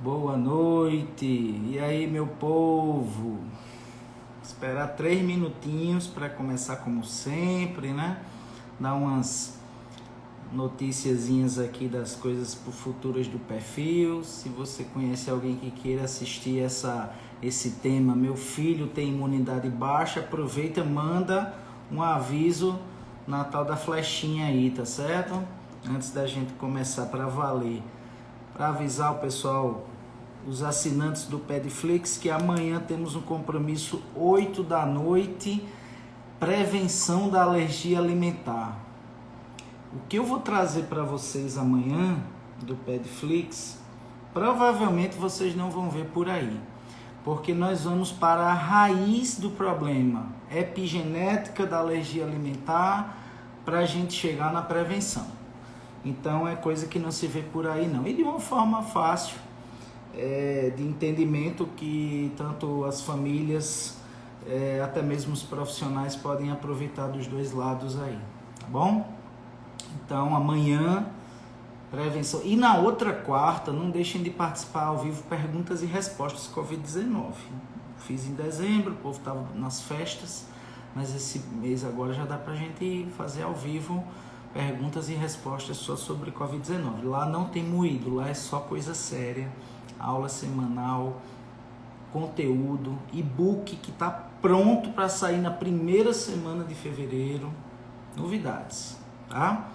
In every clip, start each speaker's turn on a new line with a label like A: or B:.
A: Boa noite. E aí, meu povo? Esperar 3 minutinhos para começar como sempre, né? Dar umas noticiazinhas aqui das coisas futuras do perfil. Se você conhece alguém que queira assistir esse tema, meu filho tem imunidade baixa, aproveita, manda um aviso na tal da flechinha aí, tá certo? Antes da gente começar para valer. Para avisar o pessoal, os assinantes do Pedflix, que amanhã temos um compromisso 8 da noite, prevenção da alergia alimentar. O que eu vou trazer para vocês amanhã do Pedflix, provavelmente vocês não vão ver por aí, porque nós vamos para a raiz do problema, epigenética da alergia alimentar, para a gente chegar na prevenção. Então é coisa que não se vê por aí não. E de uma forma fácil, de entendimento, que tanto as famílias, até mesmo os profissionais podem aproveitar dos dois lados aí, tá bom? Então amanhã, prevenção. E na outra quarta, não deixem de participar ao vivo, perguntas e respostas Covid-19. Fiz em dezembro, o povo estava nas festas, mas esse mês agora já dá pra gente fazer ao vivo perguntas e respostas só sobre Covid-19. Lá não tem moído, lá é só coisa séria, aula semanal, conteúdo, e-book que está pronto para sair na primeira semana de fevereiro, novidades, tá?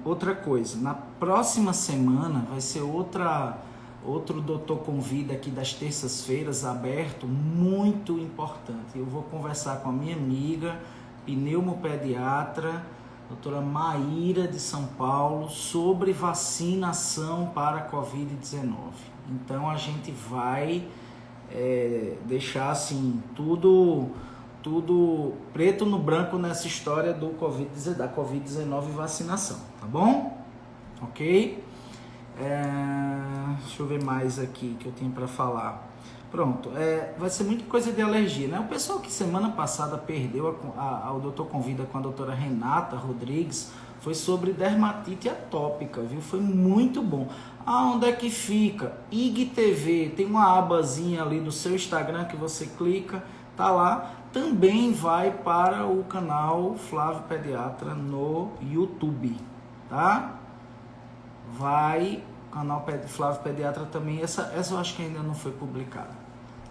A: Outra coisa, na próxima semana vai ser outro Doutor Convida aqui das terças-feiras, aberto, muito importante. Eu vou conversar com a minha amiga, pneumopediatra, doutora Maíra de São Paulo, sobre vacinação para a Covid-19. Então a gente vai deixar assim tudo preto no branco nessa história da Covid-19 e vacinação, tá bom? Ok? Deixa eu ver mais aqui que eu tenho para falar. Pronto, vai ser muita coisa de alergia, né? O pessoal que semana passada perdeu ao Doutor Convida com a doutora Renata Rodrigues foi sobre dermatite atópica, viu? Foi muito bom. Onde é que fica? IGTV, tem uma abazinha ali do seu Instagram que você clica, tá lá. Também vai para o canal Flávio Pediatra no YouTube, tá? Vai... canal Flávio Pediatra também, essa eu acho que ainda não foi publicada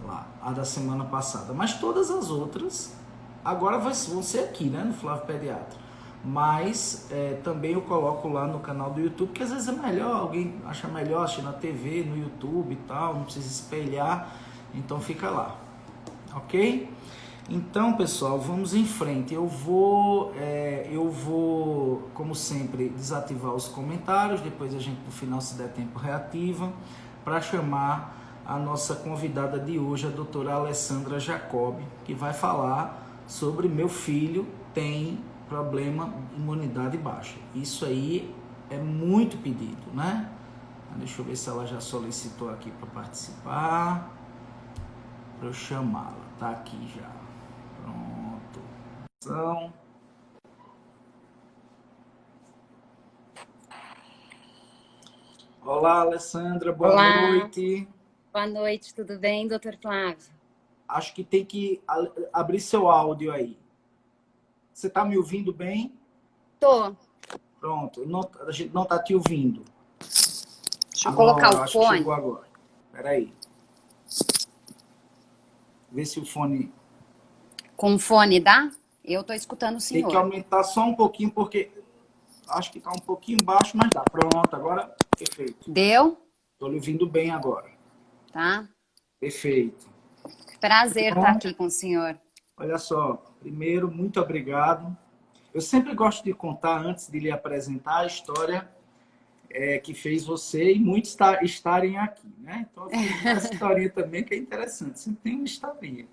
A: lá, a da semana passada, mas todas as outras agora vão ser aqui, né, no Flávio Pediatra, mas também eu coloco lá no canal do YouTube, que às vezes é melhor, alguém acha melhor assistir na TV, no YouTube e tal, não precisa espelhar, então fica lá, ok? Então, pessoal, vamos em frente. Eu vou, como sempre, desativar os comentários. Depois a gente, no final, se der tempo, reativa, para chamar a nossa convidada de hoje, a doutora Alessandra Jacob, que vai falar sobre meu filho tem problema de imunidade baixa. Isso aí é muito pedido, né? Deixa eu ver se ela já solicitou aqui para participar, para eu chamá-la. Tá aqui já. Pronto. Olá, Alessandra, boa noite.
B: Boa noite, tudo bem, doutor Flávio?
A: Acho que tem que abrir seu áudio aí. Você está me ouvindo bem?
B: Tô.
A: Pronto, a gente não está te ouvindo.
B: Deixa eu colocar o
A: acho
B: fone.
A: Que chegou agora. Espera aí. Vê se o fone...
B: Com o fone dá? Eu tô escutando o senhor.
A: Tem que aumentar só um pouquinho, porque acho que está um pouquinho baixo, mas dá. Pronto, agora perfeito.
B: Deu?
A: Estou lhe ouvindo bem agora.
B: Tá.
A: Perfeito.
B: Prazer estar aqui com o senhor.
A: Olha só, primeiro, muito obrigado. Eu sempre gosto de contar, antes de lhe apresentar, a história que fez você e muitos estarem aqui, né? Então, essa historinha também que é interessante. Sempre tem uma historinha.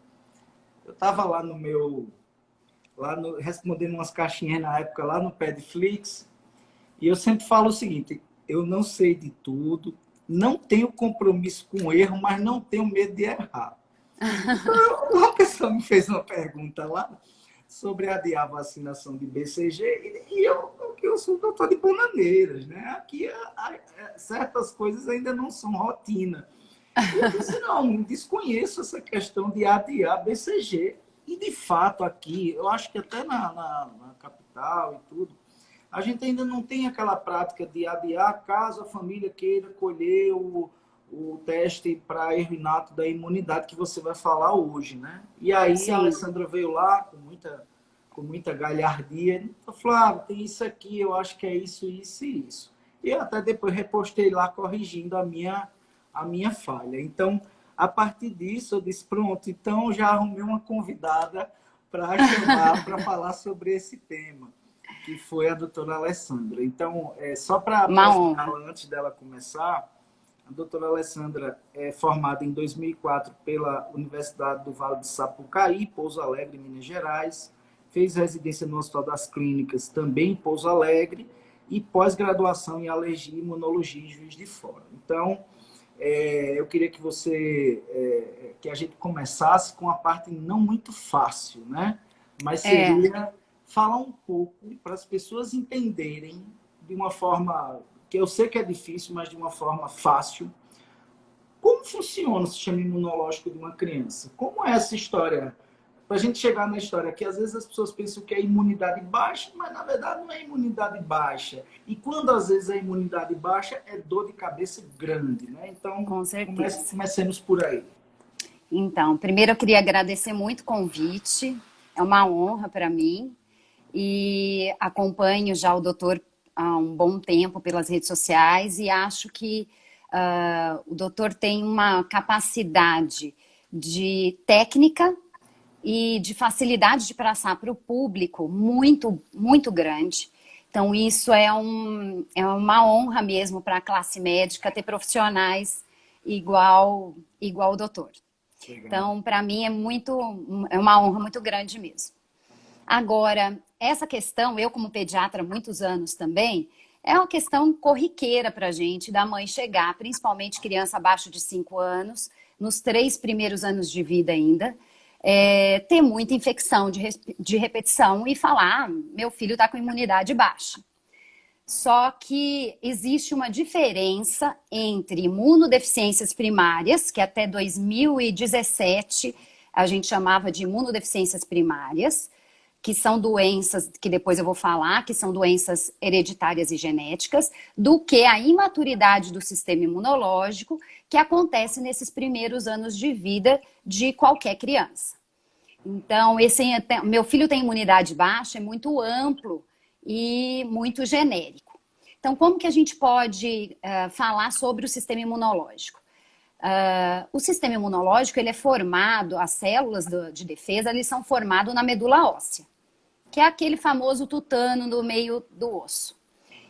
A: Eu estava lá respondendo umas caixinhas na época, lá no Pedflix, e eu sempre falo o seguinte: eu não sei de tudo, não tenho compromisso com erro, mas não tenho medo de errar. Então, uma pessoa me fez uma pergunta lá sobre adiar a vacinação de BCG, e eu eu sou doutor de Bananeiras, né? Aqui certas coisas ainda não são rotina. E eu disse, não, desconheço essa questão de ADA, BCG. E, de fato, aqui, eu acho que até na capital e tudo, a gente ainda não tem aquela prática de adiar caso a família queira colher o teste para erro inato da imunidade que você vai falar hoje, né? E aí
B: Sim.
A: a Alessandra veio lá com muita galhardia e falou, ah, tem isso aqui, eu acho que é isso, isso e isso. E eu até depois repostei lá corrigindo a minha falha. Então, a partir disso, eu disse, pronto, então já arrumei uma convidada para chamar para falar sobre esse tema, que foi a doutora Alessandra. Então, só para apresentar antes dela começar, a doutora Alessandra é formada em 2004 pela Universidade do Vale do Sapucaí, Pouso Alegre, Minas Gerais, fez residência no Hospital das Clínicas, também em Pouso Alegre, e pós-graduação em Alergia e Imunologia em Juiz de Fora. Então, eu queria que que a gente começasse com a parte não muito fácil, né? Mas seria falar um pouco para as pessoas entenderem de uma forma que eu sei que é difícil, mas de uma forma fácil, como funciona o sistema imunológico de uma criança? Como é essa história? Para a gente chegar na história que às vezes as pessoas pensam que é imunidade baixa, mas na verdade não é imunidade baixa. E quando às vezes a imunidade baixa é dor de cabeça grande, né? Então,
B: com certeza.
A: Comecemos por aí.
B: Então, primeiro eu queria agradecer muito o convite. É uma honra para mim. E acompanho já o doutor há um bom tempo pelas redes sociais e acho que o doutor tem uma capacidade de técnica e de facilidade de passar para o público muito, muito grande. Então, isso é uma honra mesmo para a classe médica ter profissionais igual o doutor. Legal. Então, para mim, é uma honra muito grande mesmo. Agora, essa questão, eu como pediatra há muitos anos também, é uma questão corriqueira para a gente, da mãe chegar, principalmente criança abaixo de 5 anos, nos 3 primeiros anos de vida ainda, ter muita infecção de repetição e falar, meu filho está com imunidade baixa. Só que existe uma diferença entre imunodeficiências primárias, que até 2017 a gente chamava de imunodeficiências primárias, que são doenças, que depois eu vou falar, que são doenças hereditárias e genéticas, do que a imaturidade do sistema imunológico, que acontece nesses primeiros anos de vida de qualquer criança. Então, meu filho tem imunidade baixa, é muito amplo e muito genérico. Então, como que a gente pode falar sobre o sistema imunológico? O sistema imunológico, ele é formado, as células de defesa, eles são formados na medula óssea, que é aquele famoso tutano no meio do osso.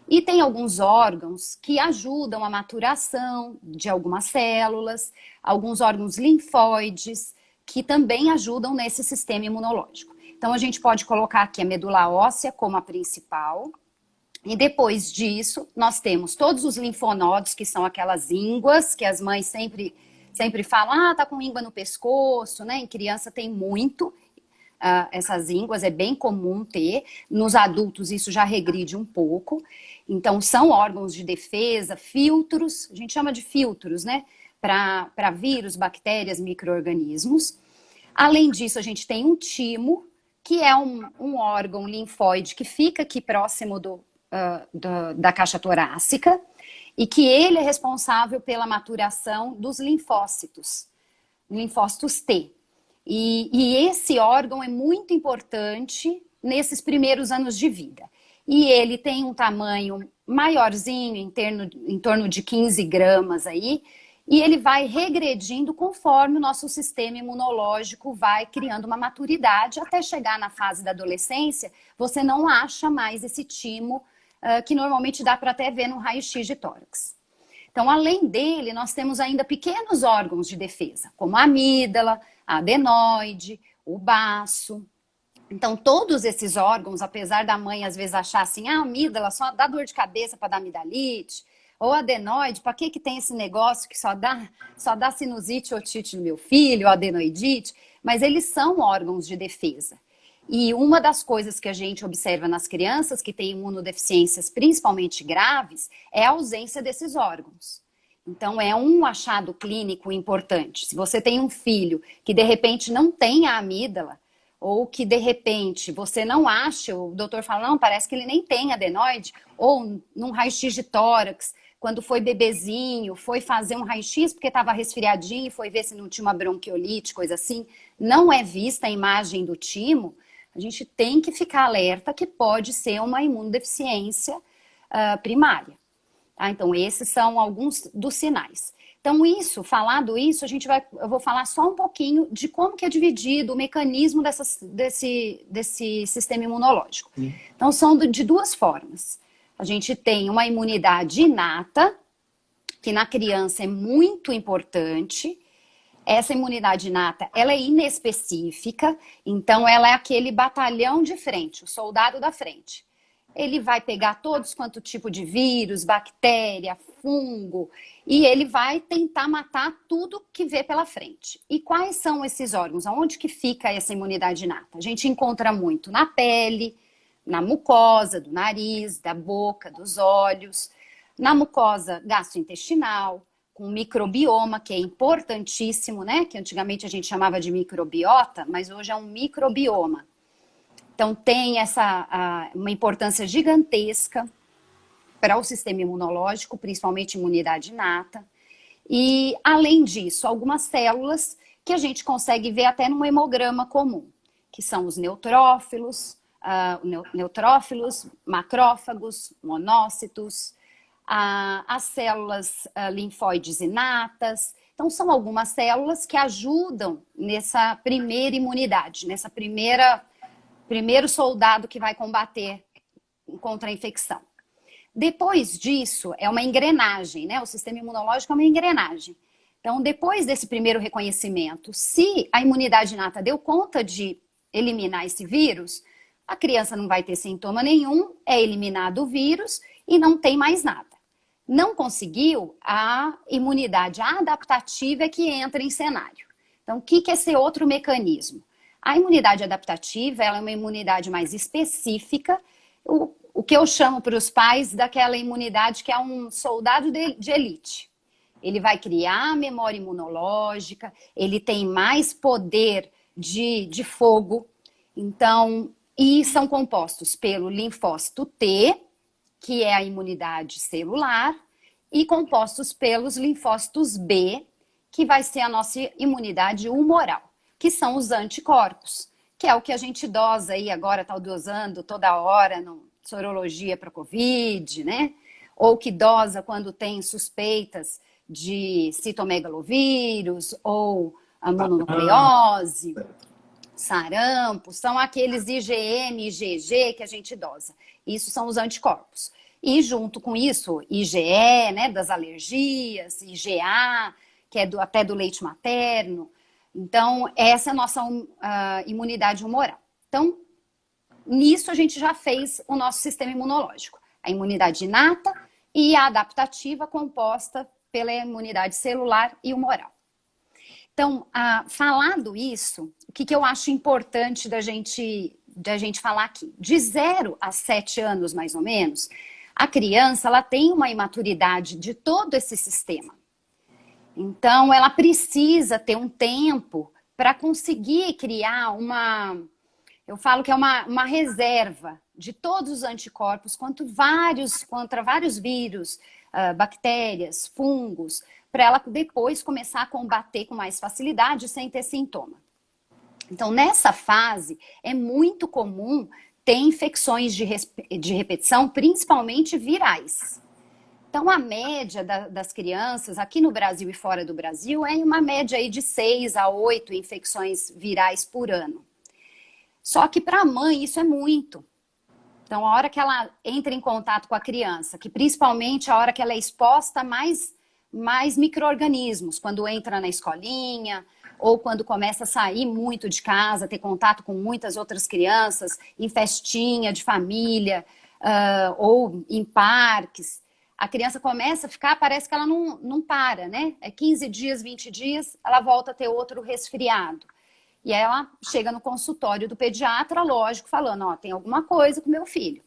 B: E tem alguns órgãos que ajudam a maturação de algumas células, alguns órgãos linfóides, que também ajudam nesse sistema imunológico. Então, a gente pode colocar aqui a medula óssea como a principal. E depois disso, nós temos todos os linfonodos, que são aquelas ínguas, que as mães sempre falam, tá com íngua no pescoço, né? Em criança tem muito. Essas ínguas é bem comum ter, nos adultos isso já regride um pouco, então são órgãos de defesa, filtros, a gente chama de filtros, né, para vírus, bactérias, micro-organismos. Além disso, a gente tem um timo, que é um órgão linfóide que fica aqui próximo da caixa torácica, e que ele é responsável pela maturação dos linfócitos T. E esse órgão é muito importante nesses primeiros anos de vida. E ele tem um tamanho maiorzinho, em torno de 15 gramas aí, e ele vai regredindo conforme o nosso sistema imunológico vai criando uma maturidade, até chegar na fase da adolescência, você não acha mais esse timo, que normalmente dá para até ver no raio-x de tórax. Então, além dele, nós temos ainda pequenos órgãos de defesa, como a amígdala, a adenoide, o baço. Então, todos esses órgãos, apesar da mãe às vezes achar assim, a amígdala só dá dor de cabeça para dar amidalite, ou adenoide, para que tem esse negócio que só dá sinusite ou otite no meu filho, ou adenoidite, mas eles são órgãos de defesa. E uma das coisas que a gente observa nas crianças que têm imunodeficiências, principalmente graves, é a ausência desses órgãos. Então, é um achado clínico importante. Se você tem um filho que, de repente, não tem a amígdala, ou que, de repente, você não acha, o doutor fala, não, parece que ele nem tem adenoide, ou num raio-x de tórax, quando foi bebezinho, foi fazer um raio-x porque estava resfriadinho, foi ver se não tinha uma bronquiolite, coisa assim, não é vista a imagem do timo, a gente tem que ficar alerta que pode ser uma imunodeficiência primária. Tá? Então, esses são alguns dos sinais. Então, falado isso, eu vou falar só um pouquinho de como que é dividido o mecanismo desse sistema imunológico. Então, são de duas formas. A gente tem uma imunidade inata, que na criança é muito importante. Essa imunidade inata, ela é inespecífica, então ela é aquele batalhão de frente, o soldado da frente. Ele vai pegar todos quanto tipo de vírus, bactéria, fungo, e ele vai tentar matar tudo que vê pela frente. E quais são esses órgãos? Aonde que fica essa imunidade inata? A gente encontra muito na pele, na mucosa do nariz, da boca, dos olhos, na mucosa gastrointestinal, com microbioma, que é importantíssimo, né? Que antigamente a gente chamava de microbiota, mas hoje é um microbioma. Então, tem uma importância gigantesca para o sistema imunológico, principalmente imunidade inata. E, além disso, algumas células que a gente consegue ver até no hemograma comum, que são os neutrófilos, macrófagos, monócitos, as células linfóides inatas. Então, são algumas células que ajudam nessa primeira imunidade, primeiro soldado que vai combater contra a infecção. Depois disso, é uma engrenagem, né? O sistema imunológico é uma engrenagem. Então, depois desse primeiro reconhecimento, se a imunidade inata deu conta de eliminar esse vírus, a criança não vai ter sintoma nenhum, é eliminado o vírus e não tem mais nada. Não conseguiu, a imunidade adaptativa é que entra em cenário. Então, o que é esse outro mecanismo? A imunidade adaptativa, ela é uma imunidade mais específica, o que eu chamo para os pais daquela imunidade que é um soldado de elite. Ele vai criar memória imunológica, ele tem mais poder de fogo. Então, e são compostos pelo linfócito T, que é a imunidade celular, e compostos pelos linfócitos B, que vai ser a nossa imunidade humoral, que são os anticorpos, que é o que a gente dosa aí agora, está dosando toda hora no sorologia para Covid, né? Ou que dosa quando tem suspeitas de citomegalovírus ou a mononucleose, sarampo, são aqueles IgM, IgG que a gente dosa. Isso são os anticorpos. E junto com isso, IgE, né, das alergias, IgA, que é até do leite materno. Então, essa é a nossa imunidade humoral. Então, nisso a gente já fez o nosso sistema imunológico. A imunidade inata e a adaptativa composta pela imunidade celular e humoral. Então, falando isso, o que eu acho importante da gente falar aqui? De 0 a 7 anos, mais ou menos, a criança ela tem uma imaturidade de todo esse sistema. Então, ela precisa ter um tempo para conseguir criar eu falo que é uma reserva de todos os anticorpos contra vários vírus, bactérias, fungos, para ela depois começar a combater com mais facilidade sem ter sintoma. Então, nessa fase, é muito comum ter infecções de repetição, principalmente virais. Então, a média das crianças, aqui no Brasil e fora do Brasil, é uma média aí de 6 a 8 infecções virais por ano. Só que para a mãe isso é muito. Então, a hora que ela entra em contato com a criança, que principalmente a hora que ela é exposta a mais micro-organismos, quando entra na escolinha, ou quando começa a sair muito de casa, ter contato com muitas outras crianças, em festinha de família, ou em parques, a criança começa a ficar, parece que ela não para, né? É 15 dias, 20 dias, ela volta a ter outro resfriado. E aí ela chega no consultório do pediatra, lógico, falando, ó, tem alguma coisa com meu filho.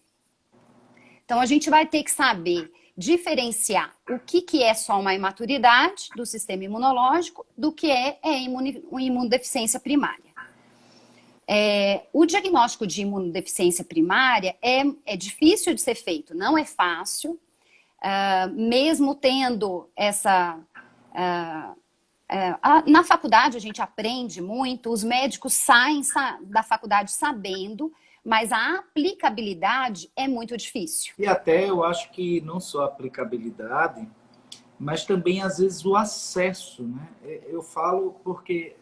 B: Então a gente vai ter que saber diferenciar o que é só uma imaturidade do sistema imunológico do que é uma imunodeficiência primária. O diagnóstico de imunodeficiência primária é difícil de ser feito, não é fácil, mesmo tendo essa... na faculdade a gente aprende muito, os médicos saem da faculdade sabendo, mas a aplicabilidade é muito difícil.
A: E até eu acho que não só a aplicabilidade, mas também às vezes o acesso, né? Eu falo porque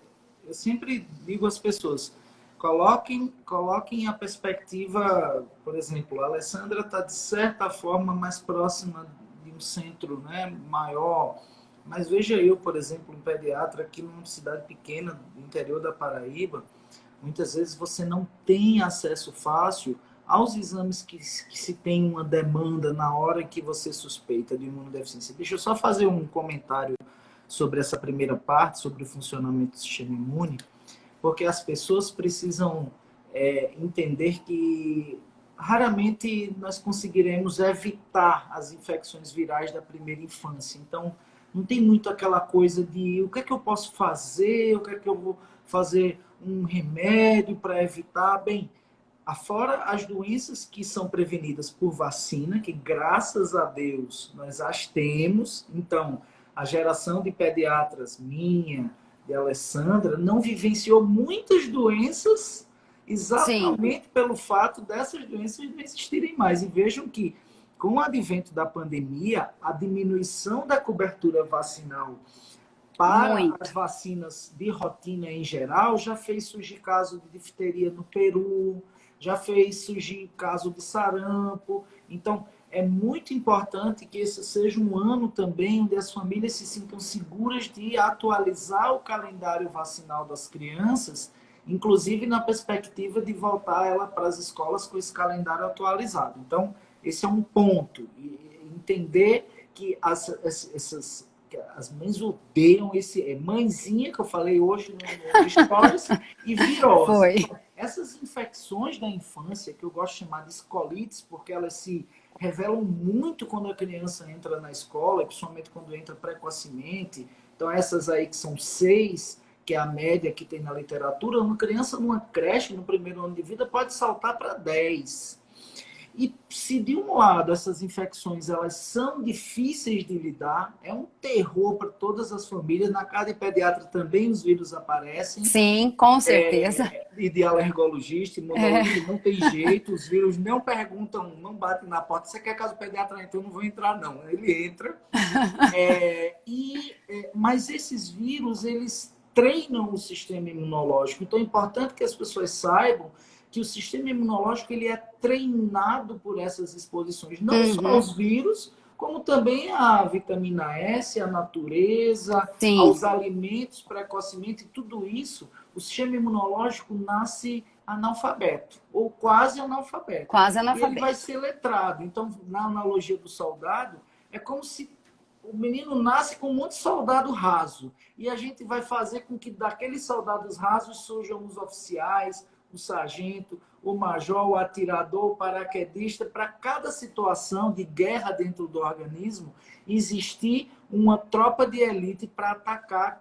A: eu sempre digo às pessoas, coloquem a perspectiva, por exemplo, a Alessandra está de certa forma mais próxima de um centro, né, maior, mas veja eu, por exemplo, um pediatra aqui numa cidade pequena do interior da Paraíba, muitas vezes você não tem acesso fácil aos exames que se tem uma demanda na hora que você suspeita de imunodeficiência. Deixa eu só fazer um comentário sobre essa primeira parte, sobre o funcionamento do sistema imune, porque as pessoas precisam entender que raramente nós conseguiremos evitar as infecções virais da primeira infância. Então, não tem muito aquela coisa de o que é que eu posso fazer, o que é que eu vou fazer um remédio para evitar. Bem, afora as doenças que são prevenidas por vacina, que graças a Deus nós as temos. Então, a geração de pediatras minha, de Alessandra, não vivenciou muitas doenças exatamente Sim. pelo fato dessas doenças não existirem mais. E vejam que, com o advento da pandemia, a diminuição da cobertura vacinal para as vacinas de rotina em geral já fez surgir caso de difteria no Peru, já fez surgir caso de sarampo. Então, é muito importante que esse seja um ano também onde as famílias se sintam seguras de atualizar o calendário vacinal das crianças, inclusive na perspectiva de voltar ela para as escolas com esse calendário atualizado. Então, esse é um ponto. E entender que as mães odeiam esse mãezinha que eu falei hoje no Stories e virose.
B: Foi.
A: Essas infecções da infância, que eu gosto de chamar de escolites, porque elas se revelam muito quando a criança entra na escola, principalmente quando entra precocemente. Então, essas aí que são 6, que é a média que tem na literatura, uma criança numa creche, no primeiro ano de vida, pode saltar para 10. E se de um lado essas infecções elas são difíceis de lidar, é um terror para todas as famílias. Na casa de pediatra também os vírus aparecem.
B: Sim, com certeza.
A: E de alergologista, imunologista, não tem jeito. Os vírus não perguntam, não batem na porta. Você quer que o pediatra entre? Eu não vou entrar, não. Ele entra. Mas esses vírus, eles treinam o sistema imunológico. Então é importante que as pessoas saibam que o sistema imunológico ele é treinado por essas exposições, não só aos vírus, como também a vitamina S, a natureza, Sim. aos alimentos precocemente, tudo isso, o sistema imunológico nasce analfabeto, ou quase analfabeto.
B: Quase analfabeto.
A: E ele vai ser letrado. Então, na analogia do soldado, é como se o menino nasce com um monte de soldado raso, e a gente vai fazer com que daqueles soldados rasos surjam os oficiais, o sargento, o major, o atirador, o paraquedista. Para cada situação de guerra dentro do organismo, existir uma tropa de elite para atacar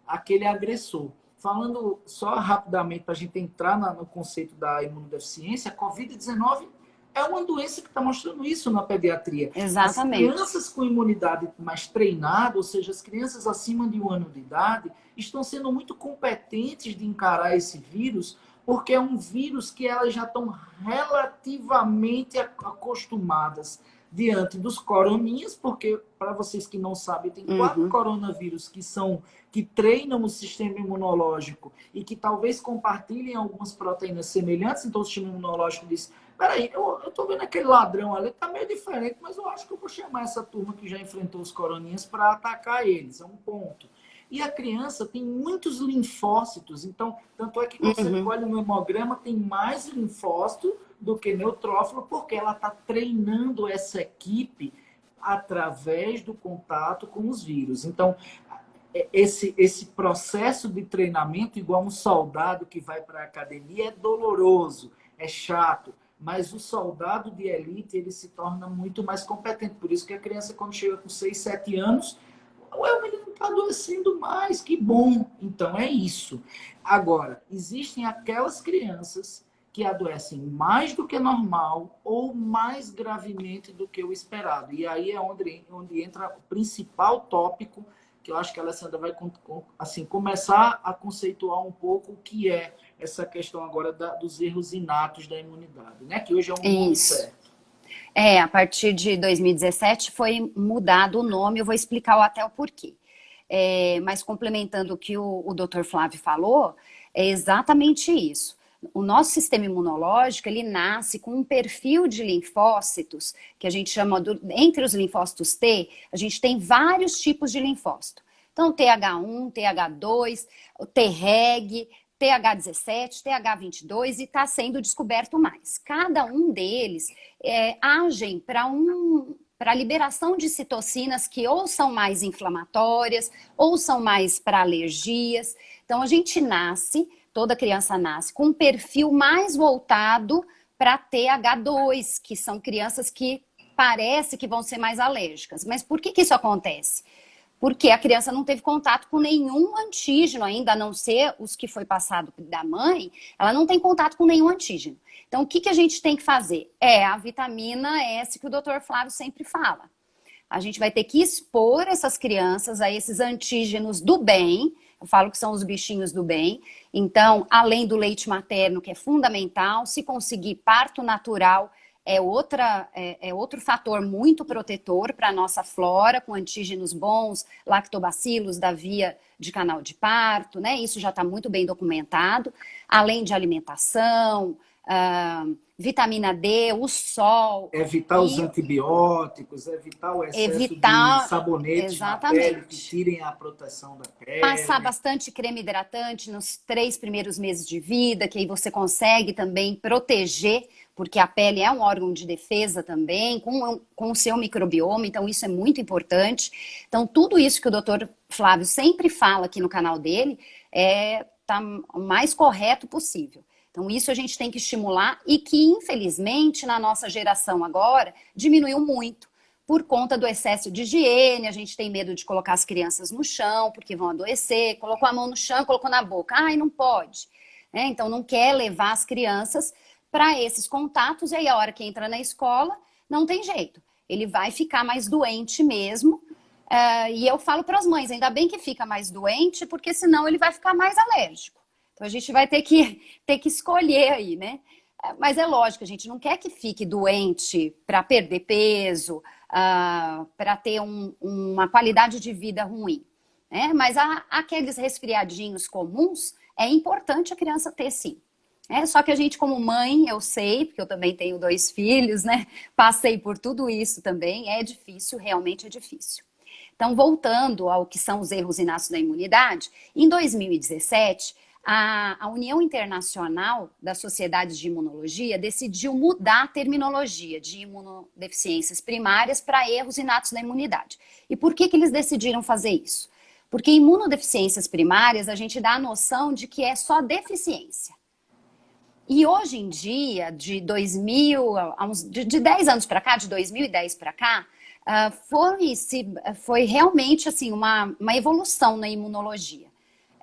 A: aquele agressor. Falando só rapidamente, para a gente entrar no conceito da imunodeficiência, a Covid-19 é uma doença que está mostrando isso na pediatria.
B: Exatamente.
A: As crianças com imunidade mais treinada, ou seja, as crianças acima de 1 ano de idade, estão sendo muito competentes de encarar esse vírus, porque é um vírus que elas já estão relativamente acostumadas diante dos coroninhas, porque, para vocês que não sabem, tem 4 coronavírus que treinam o sistema imunológico e que talvez compartilhem algumas proteínas semelhantes. Então, o sistema imunológico diz, peraí, eu estou vendo aquele ladrão ali, está meio diferente, mas eu acho que eu vou chamar essa turma que já enfrentou os coroninhas para atacar eles. É um ponto. E a criança tem muitos linfócitos, então, tanto é que quando você olha no hemograma, tem mais linfócito do que neutrófilo, porque ela está treinando essa equipe através do contato com os vírus. Então, esse processo de treinamento, igual um soldado que vai para a academia, é doloroso, é chato, mas o soldado de elite ele se torna muito mais competente. Por isso que a criança, quando chega com 6, 7 anos, ué, o menino está adoecendo mais, que bom. Então é isso. Agora, existem aquelas crianças que adoecem mais do que normal ou mais gravemente do que o esperado. E aí é onde entra o principal tópico que eu acho que a Alessandra vai assim, começar a conceituar um pouco o que é essa questão agora dos erros inatos da imunidade, né? Que hoje é um nome certo.
B: A partir de 2017 foi mudado o nome, eu vou explicar até o porquê. Mas complementando o que o Dr. Flávio falou, é exatamente isso. O nosso sistema imunológico, ele nasce com um perfil de linfócitos, que a gente chama, entre os linfócitos T, a gente tem vários tipos de linfócito. Então, TH1, TH2, o Treg, TH17, TH22 e está sendo descoberto mais. Cada um deles agem para a liberação de citocinas que ou são mais inflamatórias ou são mais para alergias. Então, a gente nasce, toda criança nasce com um perfil mais voltado para TH2, que são crianças que parece que vão ser mais alérgicas. Mas por que isso acontece? Porque a criança não teve contato com nenhum antígeno ainda, a não ser os que foi passado da mãe, ela não tem contato com nenhum antígeno. Então, o que a gente tem que fazer? É a vitamina S que o Dr. Flávio sempre fala. A gente vai ter que expor essas crianças a esses antígenos do bem, eu falo que são os bichinhos do bem. Então, além do leite materno, que é fundamental, se conseguir parto natural, é outro fator muito protetor para a nossa flora, com antígenos bons, lactobacilos da via de canal de parto, né? Isso já está muito bem documentado. Além de alimentação, vitamina D, o sol.
A: Evitar os antibióticos, evitar o excesso de sabonetes na pele, que tirem a proteção da pele.
B: Passar bastante creme hidratante nos 3 primeiros meses de vida, que aí você consegue também proteger, porque a pele é um órgão de defesa também, com o seu microbioma, então isso é muito importante. Então, tudo isso que o Dr. Flávio sempre fala aqui no canal dele, tá o mais correto possível. Então, isso a gente tem que estimular e que, infelizmente, na nossa geração agora, diminuiu muito. Por conta do excesso de higiene, a gente tem medo de colocar as crianças no chão, porque vão adoecer. Colocou a mão no chão, colocou na boca. Ai, não pode. Então, não quer levar as crianças para esses contatos. E aí, a hora que entra na escola, não tem jeito. Ele vai ficar mais doente mesmo. E eu falo para as mães, ainda bem que fica mais doente, porque senão ele vai ficar mais alérgico. Então, a gente vai ter que escolher aí, né? Mas é lógico, a gente não quer que fique doente para perder peso, para ter uma qualidade de vida ruim. Né? Mas aqueles resfriadinhos comuns, é importante a criança ter sim. Só que a gente, como mãe, eu sei, porque eu também tenho 2 filhos, né? Passei por tudo isso também, é difícil, realmente é difícil. Então, voltando ao que são os erros inatos da imunidade, em 2017... A União Internacional das Sociedades de Imunologia decidiu mudar a terminologia de imunodeficiências primárias para erros inatos da imunidade. E por que eles decidiram fazer isso? Porque imunodeficiências primárias a gente dá a noção de que é só deficiência. E hoje em dia, de 10 anos para cá, de 2010 para cá, foi realmente assim, uma evolução na imunologia.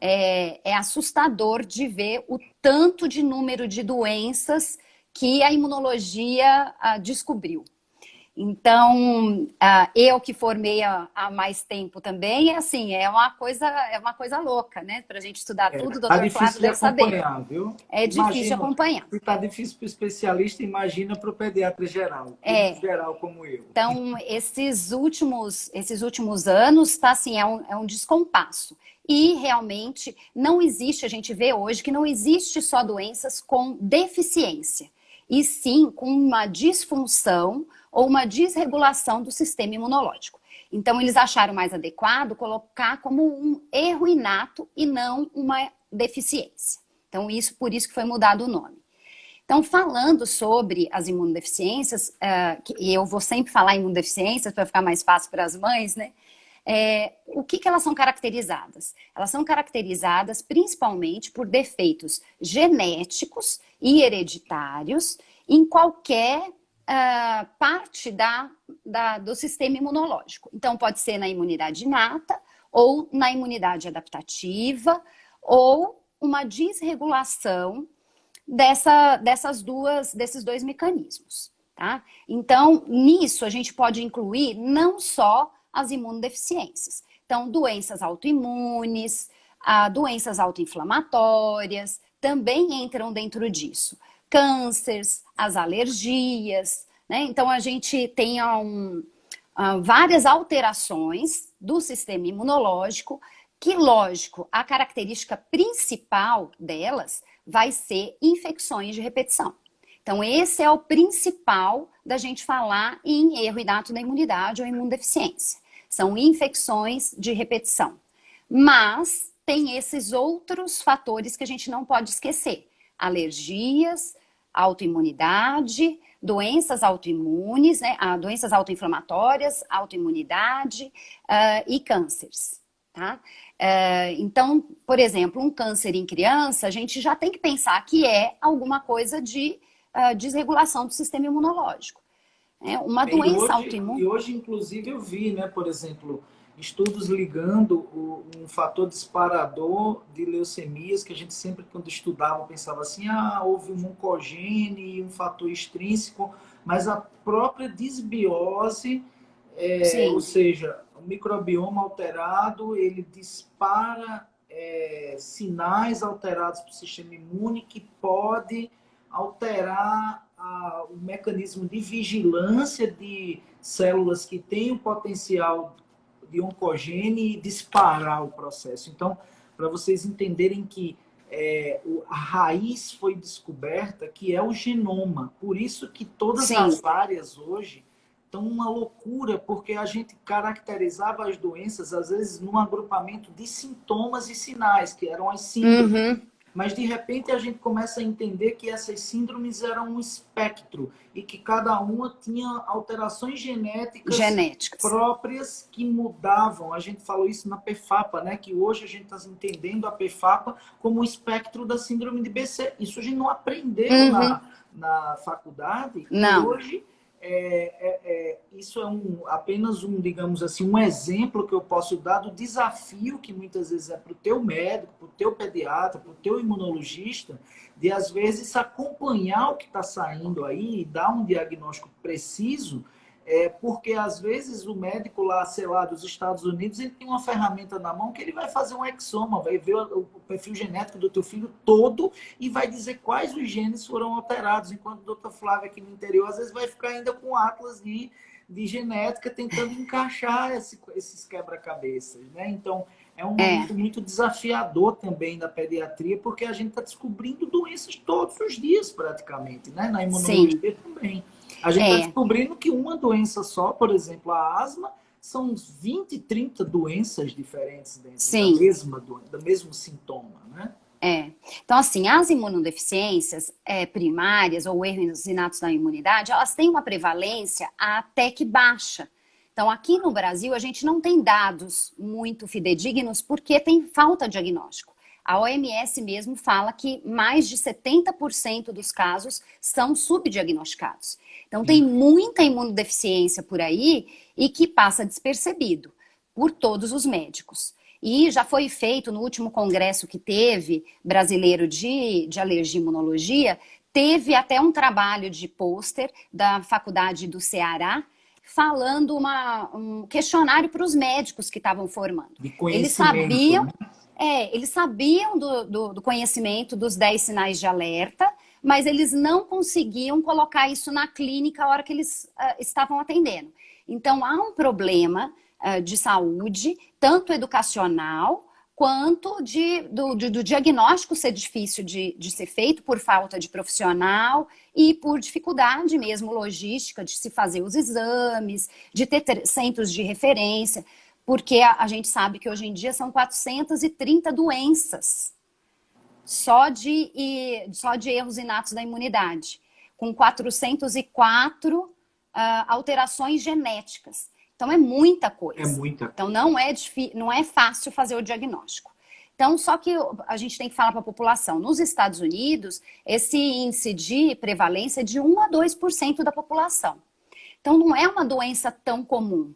B: É assustador de ver o tanto de número de doenças que a imunologia descobriu. Então, eu que formei há mais tempo também, é uma coisa louca, né? Para a gente estudar tudo, o doutor Flávio deve saber.
A: Viu?
B: É difícil de acompanhar.
A: Se está difícil para o especialista, imagina para o pediatra geral, geral como eu.
B: Então, esses últimos anos, tá assim, é um descompasso. E realmente não existe, a gente vê hoje que não existe só doenças com deficiência, e sim com uma disfunção ou uma desregulação do sistema imunológico. Então, eles acharam mais adequado colocar como um erro inato e não uma deficiência. Então, por isso que foi mudado o nome. Então, falando sobre as imunodeficiências, e eu vou sempre falar imunodeficiências para ficar mais fácil para as mães, né? O que elas são caracterizadas? Elas são caracterizadas principalmente por defeitos genéticos e hereditários em qualquer parte do sistema imunológico. Então, pode ser na imunidade inata, ou na imunidade adaptativa, ou uma desregulação desses dois mecanismos. Tá? Então, nisso a gente pode incluir não só as imunodeficiências. Então, doenças autoimunes, doenças autoinflamatórias também entram dentro disso. Cânceres, as alergias, né? Então, a gente tem várias alterações do sistema imunológico que, lógico, a característica principal delas vai ser infecções de repetição. Então, esse é o principal da gente falar em erro inato da imunidade ou imunodeficiência. São infecções de repetição. Mas tem esses outros fatores que a gente não pode esquecer. Alergias, autoimunidade, doenças autoimunes, né? Doenças autoinflamatórias, autoimunidade e cânceres. Tá? Então, por exemplo, um câncer em criança, a gente já tem que pensar que é alguma coisa de desregulação do sistema imunológico. Uma doença autoimune.
A: E hoje, inclusive, eu vi, né, por exemplo, estudos ligando um fator disparador de leucemias, que a gente sempre, quando estudava, pensava assim, houve um oncogene e um fator extrínseco, mas a própria disbiose, ou seja, o microbioma alterado, ele dispara sinais alterados para o sistema imune que pode alterar o mecanismo de vigilância de células que têm o potencial de oncogene e disparar o processo. Então, para vocês entenderem que a raiz foi descoberta, que é o genoma. Por isso que todas as áreas hoje estão uma loucura, porque a gente caracterizava as doenças, às vezes, num agrupamento de sintomas e sinais, que eram as síndromes. Mas, de repente, a gente começa a entender que essas síndromes eram um espectro e que cada uma tinha alterações genéticas próprias que mudavam. A gente falou isso na PFAPA, né? Que hoje a gente está entendendo a PFAPA como o espectro da síndrome de BC. Isso a gente não aprendeu na faculdade.
B: Não.
A: E hoje isso é apenas digamos assim, um exemplo que eu posso dar do desafio que muitas vezes é para o teu médico, para o teu pediatra, para o teu imunologista, de às vezes acompanhar o que está saindo aí e dar um diagnóstico preciso, porque às vezes o médico lá, sei lá, dos Estados Unidos, ele tem uma ferramenta na mão que ele vai fazer um exoma, vai ver o perfil genético do teu filho todo e vai dizer quais os genes foram alterados, enquanto o doutor Flávio aqui no interior às vezes vai ficar ainda com atlas de genética tentando encaixar esses quebra-cabeças, né? Então, é um momento muito desafiador também da pediatria, porque a gente está descobrindo doenças todos os dias praticamente, né? Na imunologia também. A gente está descobrindo que uma doença só, por exemplo, a asma, são 20, 30 doenças diferentes dentro do mesmo sintoma, né?
B: Então, assim, as imunodeficiências primárias ou erros inatos da imunidade, elas têm uma prevalência até que baixa. Então, aqui no Brasil, a gente não tem dados muito fidedignos porque tem falta de diagnóstico. A OMS mesmo fala que mais de 70% dos casos são subdiagnosticados. Então, tem muita imunodeficiência por aí e que passa despercebido por todos os médicos. E já foi feito no último congresso que teve, brasileiro de alergia e imunologia, teve até um trabalho de pôster da faculdade do Ceará, falando um questionário para os médicos que estavam formando.
A: De conhecimento,
B: eles sabiam do conhecimento dos 10 sinais de alerta, mas eles não conseguiam colocar isso na clínica a hora que eles estavam atendendo. Então, há um problema de saúde, tanto educacional, quanto do diagnóstico ser difícil de ser feito por falta de profissional e por dificuldade mesmo logística de se fazer os exames, de ter centros de referência, porque a gente sabe que hoje em dia são 430 doenças só de erros inatos da imunidade, com 404 alterações genéticas. Então é muita
A: É
B: coisa.
A: muita.
B: Então não é fácil fazer o diagnóstico. Então, só que a gente tem que falar para a população. Nos Estados Unidos, esse índice de prevalência é de 1 a 2% da população. Então, não é uma doença tão comum.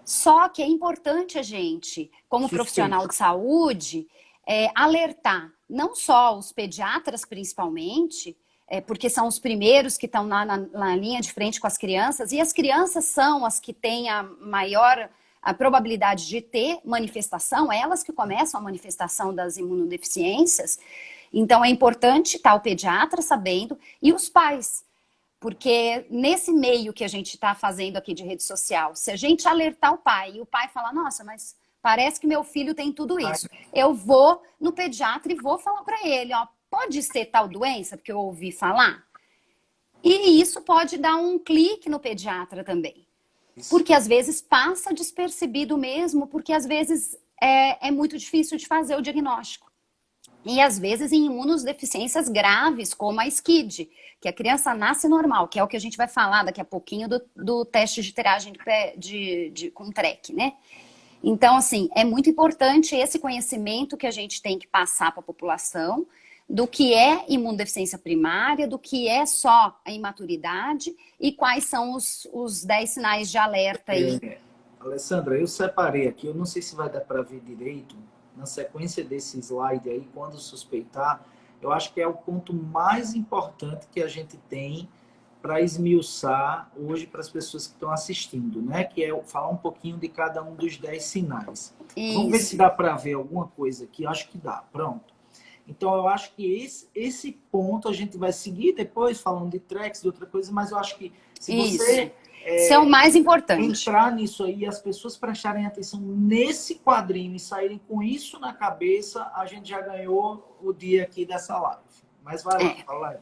B: Só que é importante a gente, como profissional de saúde, alertar não só os pediatras, principalmente, porque são os primeiros que estão na linha de frente com as crianças, e as crianças são as que têm a maior probabilidade de ter manifestação, elas que começam a manifestação das imunodeficiências. Então, é importante estar o pediatra sabendo e os pais. Porque nesse meio que a gente está fazendo aqui de rede social, se a gente alertar o pai e o pai falar, nossa, mas parece que meu filho tem tudo isso. Eu vou no pediatra e vou falar para ele, ó, pode ser tal doença, porque eu ouvi falar? E isso pode dar um clique no pediatra também. Porque às vezes passa despercebido mesmo, porque às vezes é muito difícil de fazer o diagnóstico. E às vezes em imunodeficiências graves, como a SCID, que a criança nasce normal, que é o que a gente vai falar daqui a pouquinho do teste de triagem com TREC, né? Então, assim, é muito importante esse conhecimento que a gente tem que passar para a população do que é imunodeficiência primária, do que é só a imaturidade e quais são os 10 sinais de alerta aí.
A: Alessandra, eu separei aqui, eu não sei se vai dar para ver direito, na sequência desse slide aí, quando suspeitar, eu acho que é o ponto mais importante que a gente tem para esmiuçar hoje para as pessoas que estão assistindo, né? Que é falar um pouquinho de cada um dos 10 sinais. Isso. Vamos ver se dá para ver alguma coisa aqui. Acho que dá. Pronto. Então, eu acho que esse ponto a gente vai seguir depois, falando de TREX, de outra coisa, mas eu acho que se você...
B: Isso é o mais importante.
A: Entrar nisso aí, as pessoas prestarem atenção nesse quadrinho e saírem com isso na cabeça, a gente já ganhou o dia aqui dessa live. Mas vai lá, fala aí.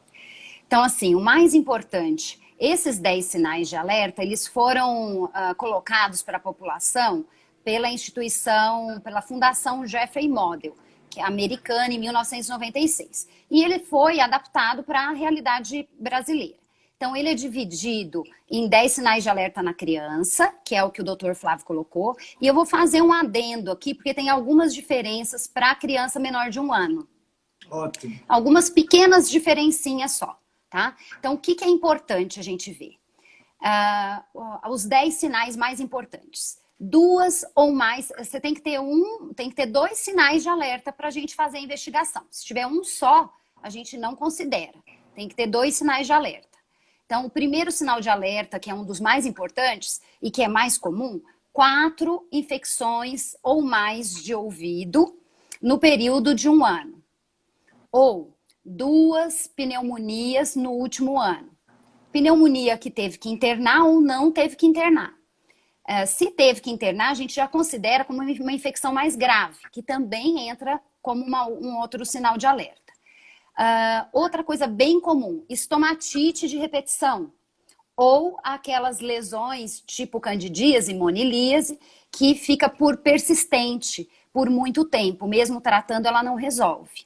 B: Então, assim, o mais importante, esses 10 sinais de alerta, eles foram colocados para a população pela instituição, pela Fundação Jeffrey Model, que é americana, em 1996. E ele foi adaptado para a realidade brasileira. Então, ele é dividido em 10 sinais de alerta na criança, que é o que o Dr. Flávio colocou. E eu vou fazer um adendo aqui, porque tem algumas diferenças para a criança menor de 1 ano.
A: Ótimo.
B: Algumas pequenas diferencinhas só, tá? Então, o que é importante a gente ver? Os 10 sinais mais importantes. 2 ou mais, você tem que ter 2 sinais de alerta para a gente fazer a investigação. Se tiver um só, a gente não considera. Tem que ter 2 sinais de alerta. Então, o primeiro sinal de alerta, que é um dos mais importantes e que é mais comum, 4 infecções ou mais de ouvido no período de 1 ano. Ou 2 pneumonias no último ano. Pneumonia que teve que internar ou não teve que internar. Se teve que internar, a gente já considera como uma infecção mais grave, que também entra como um outro sinal de alerta. Outra coisa bem comum, estomatite de repetição. Ou aquelas lesões tipo candidíase, monilíase, que fica por persistente, por muito tempo. Mesmo tratando, ela não resolve.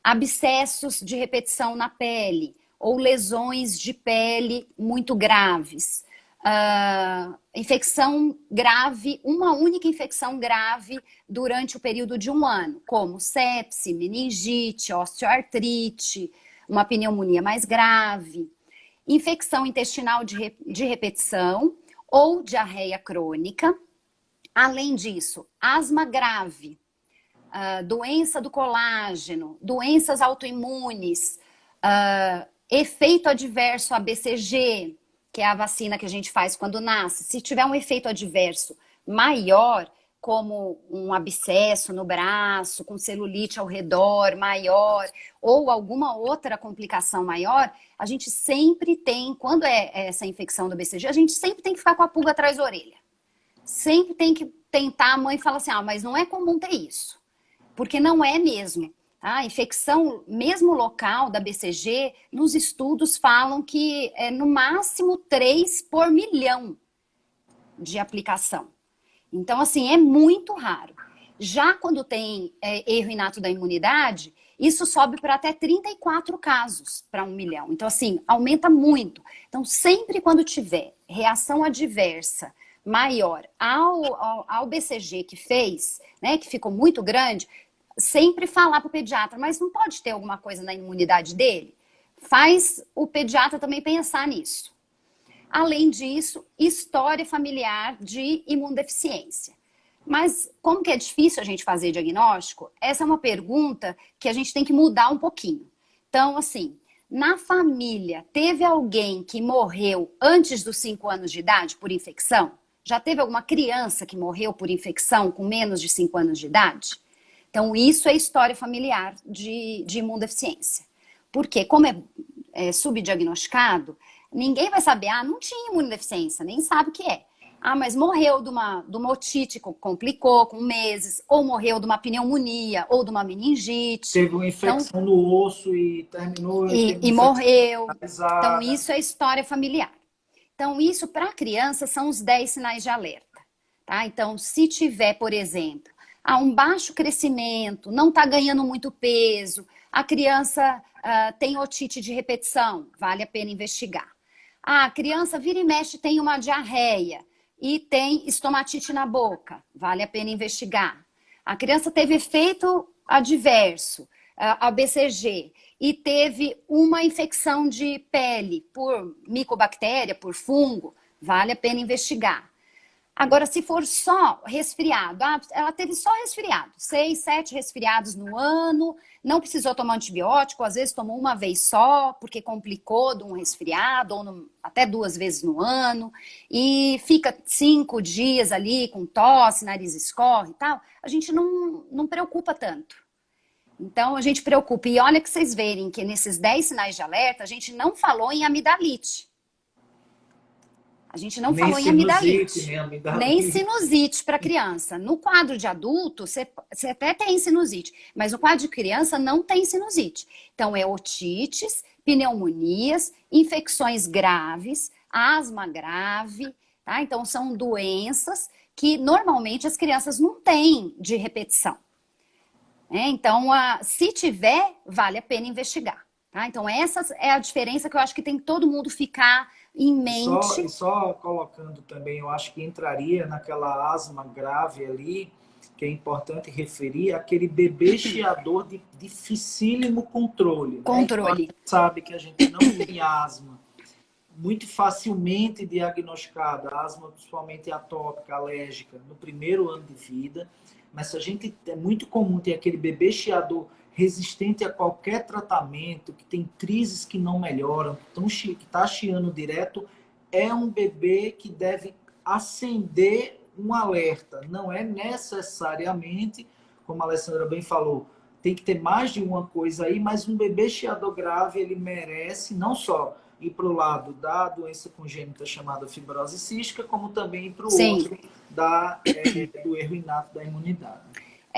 B: Abscessos de repetição na pele, ou lesões de pele muito graves. Infecção grave, uma única infecção grave durante o período de 1 ano, como sepse, meningite, osteoartrite, uma pneumonia mais grave, infecção intestinal de repetição ou diarreia crônica. Além disso, asma grave, doença do colágeno, doenças autoimunes, efeito adverso a BCG, que é a vacina que a gente faz quando nasce. Se tiver um efeito adverso maior, como um abscesso no braço, com celulite ao redor maior, ou alguma outra complicação maior, a gente sempre tem, quando é essa infecção do BCG, a gente sempre tem que ficar com a pulga atrás da orelha. Sempre tem que tentar, a mãe fala assim, mas não é comum ter isso. Porque não é mesmo. A infecção, mesmo local da BCG, nos estudos falam que é no máximo 3 por milhão de aplicação. Então, assim, é muito raro. Já quando tem erro inato da imunidade, isso sobe para até 34 casos para 1 milhão. Então, assim, aumenta muito. Então, sempre quando tiver reação adversa maior ao BCG que fez, né, que ficou muito grande, sempre falar para o pediatra, mas não pode ter alguma coisa na imunidade dele? Faz o pediatra também pensar nisso. Além disso, história familiar de imunodeficiência. Mas como que é difícil a gente fazer diagnóstico? Essa é uma pergunta que a gente tem que mudar um pouquinho. Então, assim, na família, teve alguém que morreu antes dos 5 anos de idade por infecção? Já teve alguma criança que morreu por infecção com menos de 5 anos de idade? Então, isso é história familiar de imunodeficiência. Porque, como é subdiagnosticado, ninguém vai saber, não tinha imunodeficiência, nem sabe o que é. Mas morreu de uma otite que complicou com meses, ou morreu de uma pneumonia, ou de uma meningite.
A: Teve uma infecção no osso e terminou...
B: E morreu. Então, isso é história familiar. Então, isso para a criança são os 10 sinais de alerta. Tá? Então, se tiver, por exemplo, um baixo crescimento, não está ganhando muito peso, a criança tem otite de repetição, vale a pena investigar. A criança vira e mexe, tem uma diarreia e tem estomatite na boca, vale a pena investigar. A criança teve efeito adverso ao BCG e teve uma infecção de pele por micobactéria, por fungo, vale a pena investigar. Agora, se for só resfriado, ela teve só resfriado, 6, 7 resfriados no ano, não precisou tomar antibiótico, às vezes tomou uma vez só, porque complicou de um resfriado, ou até 2 vezes no ano, e fica 5 dias ali com tosse, nariz escorre e tal, a gente não preocupa tanto. Então, a gente preocupa. E olha que vocês verem que nesses 10 sinais de alerta, a gente não falou em amidalite. A gente não falou em amidalite, nem sinusite para criança. No quadro de adulto, você até tem sinusite, mas no quadro de criança não tem sinusite. Então, é otites, pneumonias, infecções graves, asma grave, tá? Então, são doenças que normalmente as crianças não têm de repetição. Então, se tiver, vale a pena investigar. Tá? Então, essa é a diferença que eu acho que tem que todo mundo ficar em mente.
A: Só colocando também, eu acho que entraria naquela asma grave ali, que é importante referir, aquele bebê chiador de dificílimo controle.
B: Controle.
A: Né? A gente sabe que a gente não tem asma muito facilmente diagnosticada, asma principalmente atópica, alérgica, no primeiro ano de vida, mas se a gente, é muito comum ter aquele bebê chiador resistente a qualquer tratamento, que tem crises que não melhoram, que está chiando direto, é um bebê que deve acender um alerta. Não é necessariamente, como a Alessandra bem falou, tem que ter mais de uma coisa aí, mas um bebê chiador grave, ele merece não só ir para o lado da doença congênita chamada fibrose cística, como também para o outro do erro inato da imunidade.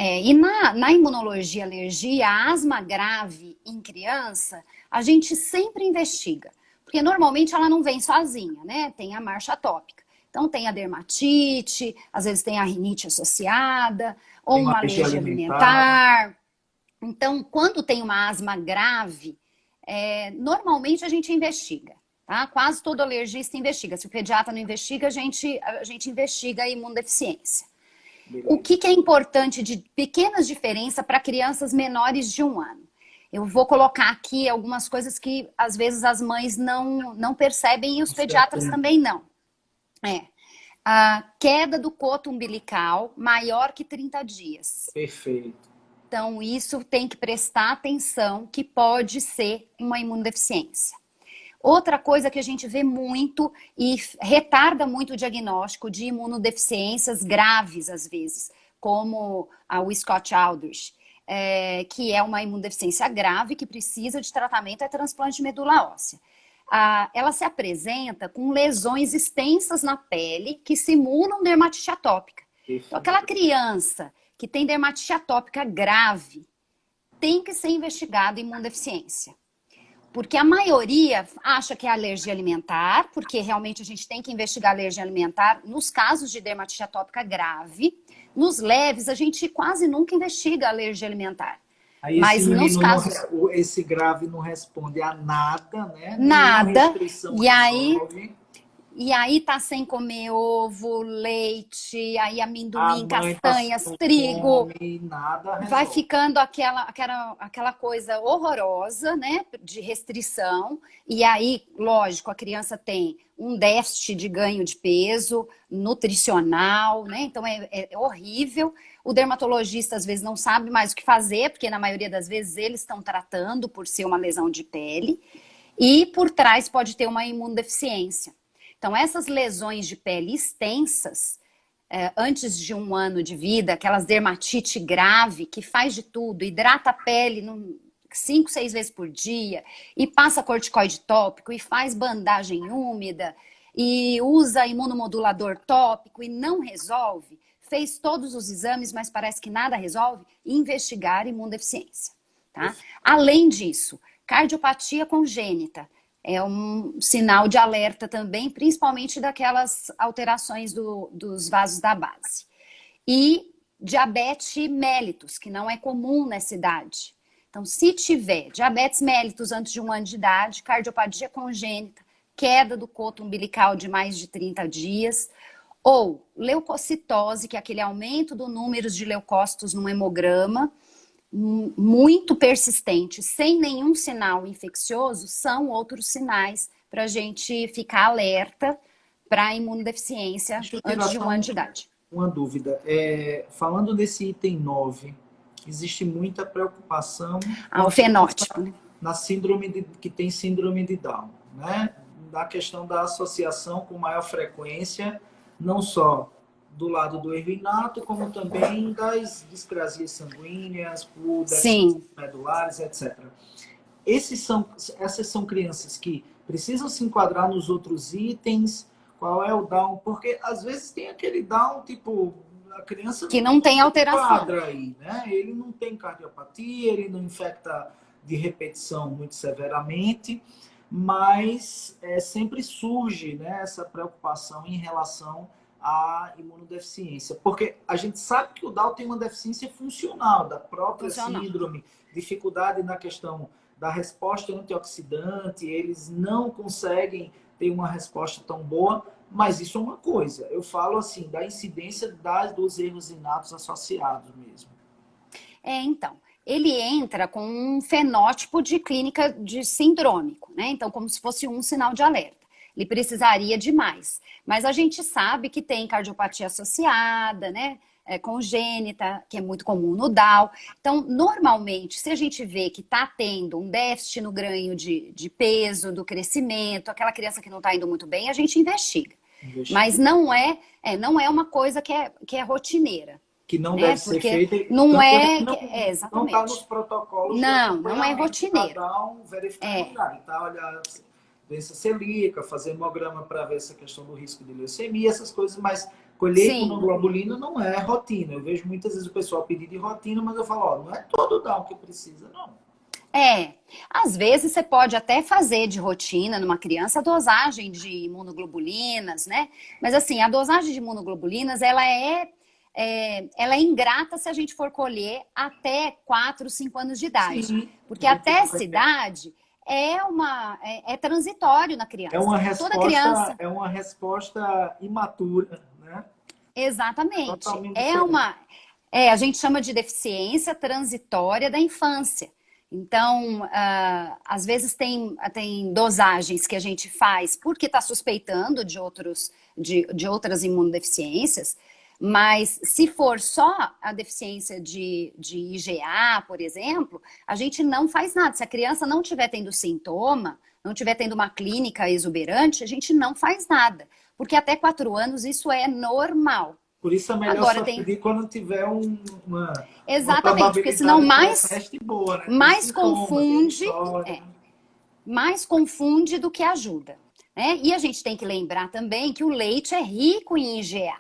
B: E na imunologia, alergia, a asma grave em criança, a gente sempre investiga. Porque normalmente ela não vem sozinha, né? Tem a marcha atópica. Então tem a dermatite, às vezes tem a rinite associada, ou uma alergia alimentar. Então, quando tem uma asma grave, normalmente a gente investiga. Tá? Quase todo alergista investiga. Se o pediatra não investiga, a gente investiga a imunodeficiência. O que é importante de pequenas diferenças para crianças menores de 1 ano? Eu vou colocar aqui algumas coisas que às vezes as mães não percebem e os pediatras também não. A queda do coto umbilical maior que 30 dias.
A: Perfeito.
B: Então, isso tem que prestar atenção que pode ser uma imunodeficiência. Outra coisa que a gente vê muito e retarda muito o diagnóstico de imunodeficiências graves, às vezes, como a Wiskott-Aldrich, que é uma imunodeficiência grave que precisa de tratamento, é transplante de medula óssea. Ela se apresenta com lesões extensas na pele que simulam dermatite atópica. Então, aquela criança que tem dermatite atópica grave tem que ser investigada em imunodeficiência. Porque a maioria acha que é alergia alimentar, porque realmente a gente tem que investigar alergia alimentar nos casos de dermatite atópica grave. Nos leves, a gente quase nunca investiga alergia alimentar.
A: Aí
B: mas nos casos...
A: esse grave não responde a nada, né?
B: Nada. E aí tá sem comer ovo, leite, aí
A: A
B: amendoim,
A: mãe tá
B: castanhas,
A: com
B: trigo.
A: fome, nada
B: Vai
A: resolve.
B: ficando aquela coisa horrorosa, né, de restrição. E aí, lógico, a criança tem um déficit de ganho de peso nutricional, né? Então é horrível. O dermatologista às vezes não sabe mais o que fazer, porque na maioria das vezes eles estão tratando por ser uma lesão de pele. E por trás pode ter uma imunodeficiência. Então, essas lesões de pele extensas, antes de 1 ano de vida, aquelas dermatite grave, que faz de tudo, hidrata a pele 5, 6 vezes por dia, e passa corticoide tópico, e faz bandagem úmida, e usa imunomodulador tópico e não resolve, fez todos os exames, mas parece que nada resolve, investigar imunodeficiência. Tá? Além disso, cardiopatia congênita é um sinal de alerta também, principalmente daquelas alterações dos vasos da base. E diabetes mellitus, que não é comum nessa idade. Então, se tiver diabetes mellitus antes de 1 ano de idade, cardiopatia congênita, queda do coto umbilical de mais de 30 dias, ou leucocitose, que é aquele aumento do número de leucócitos no hemograma, muito persistente, sem nenhum sinal infeccioso, são outros sinais para a gente ficar alerta para a imunodeficiência
A: Deixa eu tirar
B: antes de
A: só
B: 1 ano de idade.
A: uma dúvida. Falando desse item 9, existe muita preocupação com
B: O
A: a criança
B: fenótipo, né?
A: que tem síndrome de Down, né? Da questão da associação com maior frequência, não só do lado do erro inato, como também das discrasias sanguíneas, por deficiências
B: Sim.
A: medulares, etc. Essas são crianças que precisam se enquadrar nos outros itens. Qual é o Down? Porque às vezes tem aquele Down, tipo, a criança
B: Que
A: não
B: não tem
A: se
B: alteração.
A: enquadra aí, né? Ele não tem cardiopatia, ele não infecta de repetição muito severamente, mas sempre surge, né, essa preocupação em relação à imunodeficiência. Porque a gente sabe que o Down tem uma deficiência funcional da própria
B: Funcional.
A: síndrome, dificuldade na questão da resposta antioxidante, eles não conseguem ter uma resposta tão boa, mas isso é uma coisa. Eu falo assim, da incidência dos erros inatos associados mesmo.
B: Então, ele entra com um fenótipo de clínica de sindrômico, né? Então, como se fosse um sinal de alerta. Ele precisaria de mais. Mas a gente sabe que tem cardiopatia associada, né? Congênita, que é muito comum no Down. Então, normalmente, se a gente vê que está tendo um déficit no ganho de peso, do crescimento, aquela criança que não está indo muito bem, a gente investiga. Mas não é uma coisa que é rotineira.
A: Que não deve ser
B: Porque
A: feita.
B: não
A: Não está nos
B: exatamente.
A: protocolos de
B: Não é
A: acompanhamento para
B: rotineiro.
A: dar verificar a imunidade, tá? Olhar doença celíaca, fazer hemograma para ver essa questão do risco de leucemia, essas coisas, mas colher
B: Sim.
A: imunoglobulina não é rotina. Eu vejo muitas vezes o pessoal pedir de rotina, mas eu falo, ó, não é todo Down que precisa, não.
B: Às vezes você pode até fazer de rotina numa criança a dosagem de imunoglobulinas, né? Mas assim, a dosagem de imunoglobulinas, ela é ingrata se a gente for colher até 4, 5 anos de idade.
A: Sim,
B: porque até essa idade é transitório na criança. Toda criança.
A: É uma resposta imatura, né?
B: Exatamente.
A: Totalmente
B: A gente chama de deficiência transitória da infância. Então, às vezes tem dosagens que a gente faz porque está suspeitando de outras imunodeficiências, mas se for só a deficiência de IgA, por exemplo, a gente não faz nada. Se a criança não estiver tendo sintoma, não estiver tendo uma clínica exuberante, a gente não faz nada. Porque até 4 anos isso é normal.
A: Por isso é melhor
B: Agora,
A: só pedir quando tiver uma
B: Exatamente, porque senão
A: boa, né?
B: mais confunde do que ajuda. Né? E a gente tem que lembrar também que o leite é rico em IgA.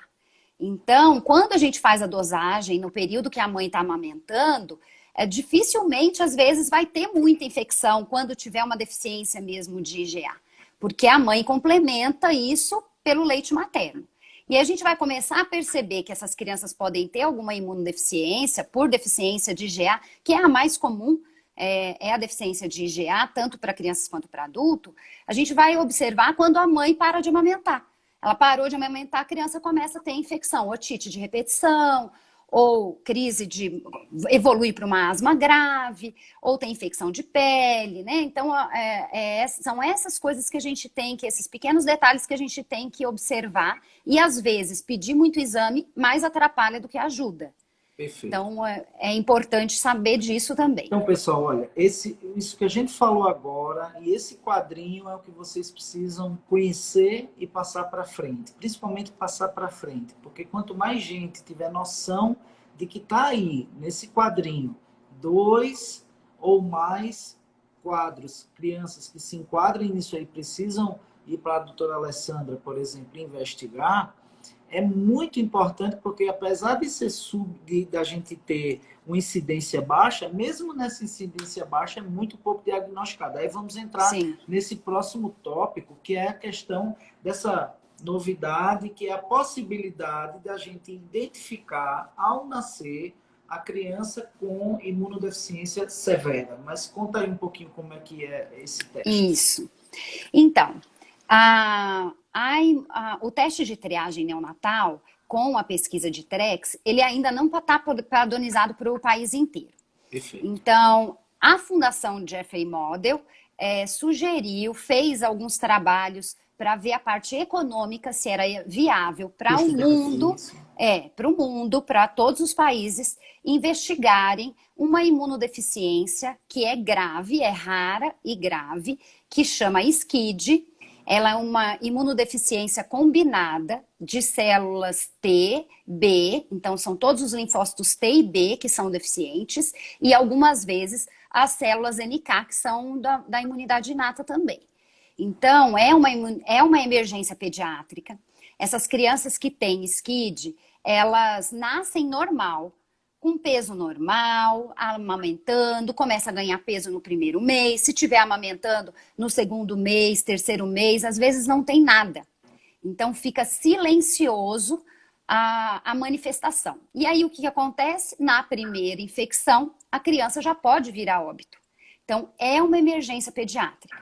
B: Então, quando a gente faz a dosagem no período que a mãe está amamentando, dificilmente, às vezes, vai ter muita infecção quando tiver uma deficiência mesmo de IgA. Porque a mãe complementa isso pelo leite materno. E a gente vai começar a perceber que essas crianças podem ter alguma imunodeficiência por deficiência de IgA, que é a mais comum, é a deficiência de IgA, tanto para crianças quanto para adulto. A gente vai observar quando a mãe para de amamentar. Ela parou de amamentar, a criança começa a ter infecção, otite de repetição, ou crise de evolui para uma asma grave, ou tem infecção de pele, né? Então, são essas coisas que a gente tem, que esses pequenos detalhes que a gente tem que observar e, às vezes, pedir muito exame mais atrapalha do que ajuda.
A: Perfeito.
B: Então, é importante saber disso também.
A: Então, pessoal, olha, isso que a gente falou agora e esse quadrinho é o que vocês precisam conhecer e passar para frente, principalmente passar para frente, porque quanto mais gente tiver noção de que está aí, nesse quadrinho, 2 ou mais quadros, crianças que se enquadrem nisso aí, precisam ir para a doutora Alessandra, por exemplo, investigar, é muito importante porque apesar de ser da gente ter uma incidência baixa, mesmo nessa incidência baixa é muito pouco diagnosticada. Aí vamos entrar nesse próximo tópico, que é a questão dessa novidade, que é a possibilidade da gente identificar ao nascer a criança com imunodeficiência severa. Mas conta aí um pouquinho como é que é esse teste.
B: Isso. Então, o teste de triagem neonatal, com a pesquisa de TREX, ele ainda não está padronizado para o país inteiro.
A: Perfeito.
B: Então, a Fundação Jeffrey Model sugeriu, fez alguns trabalhos para ver a parte econômica, se era viável para o mundo, para todos os países investigarem uma imunodeficiência que é grave, é rara e grave, que chama SCID. Ela é uma imunodeficiência combinada de células T, B, então são todos os linfócitos T e B que são deficientes, e algumas vezes as células NK, que são da imunidade inata também. Então, é uma emergência pediátrica. Essas crianças que têm SCID, elas nascem normal, com peso normal, amamentando, começa a ganhar peso no primeiro mês, se estiver amamentando no segundo mês, terceiro mês, às vezes não tem nada. Então fica silencioso a manifestação. E aí o que acontece? Na primeira infecção, a criança já pode vir a óbito. Então é uma emergência pediátrica.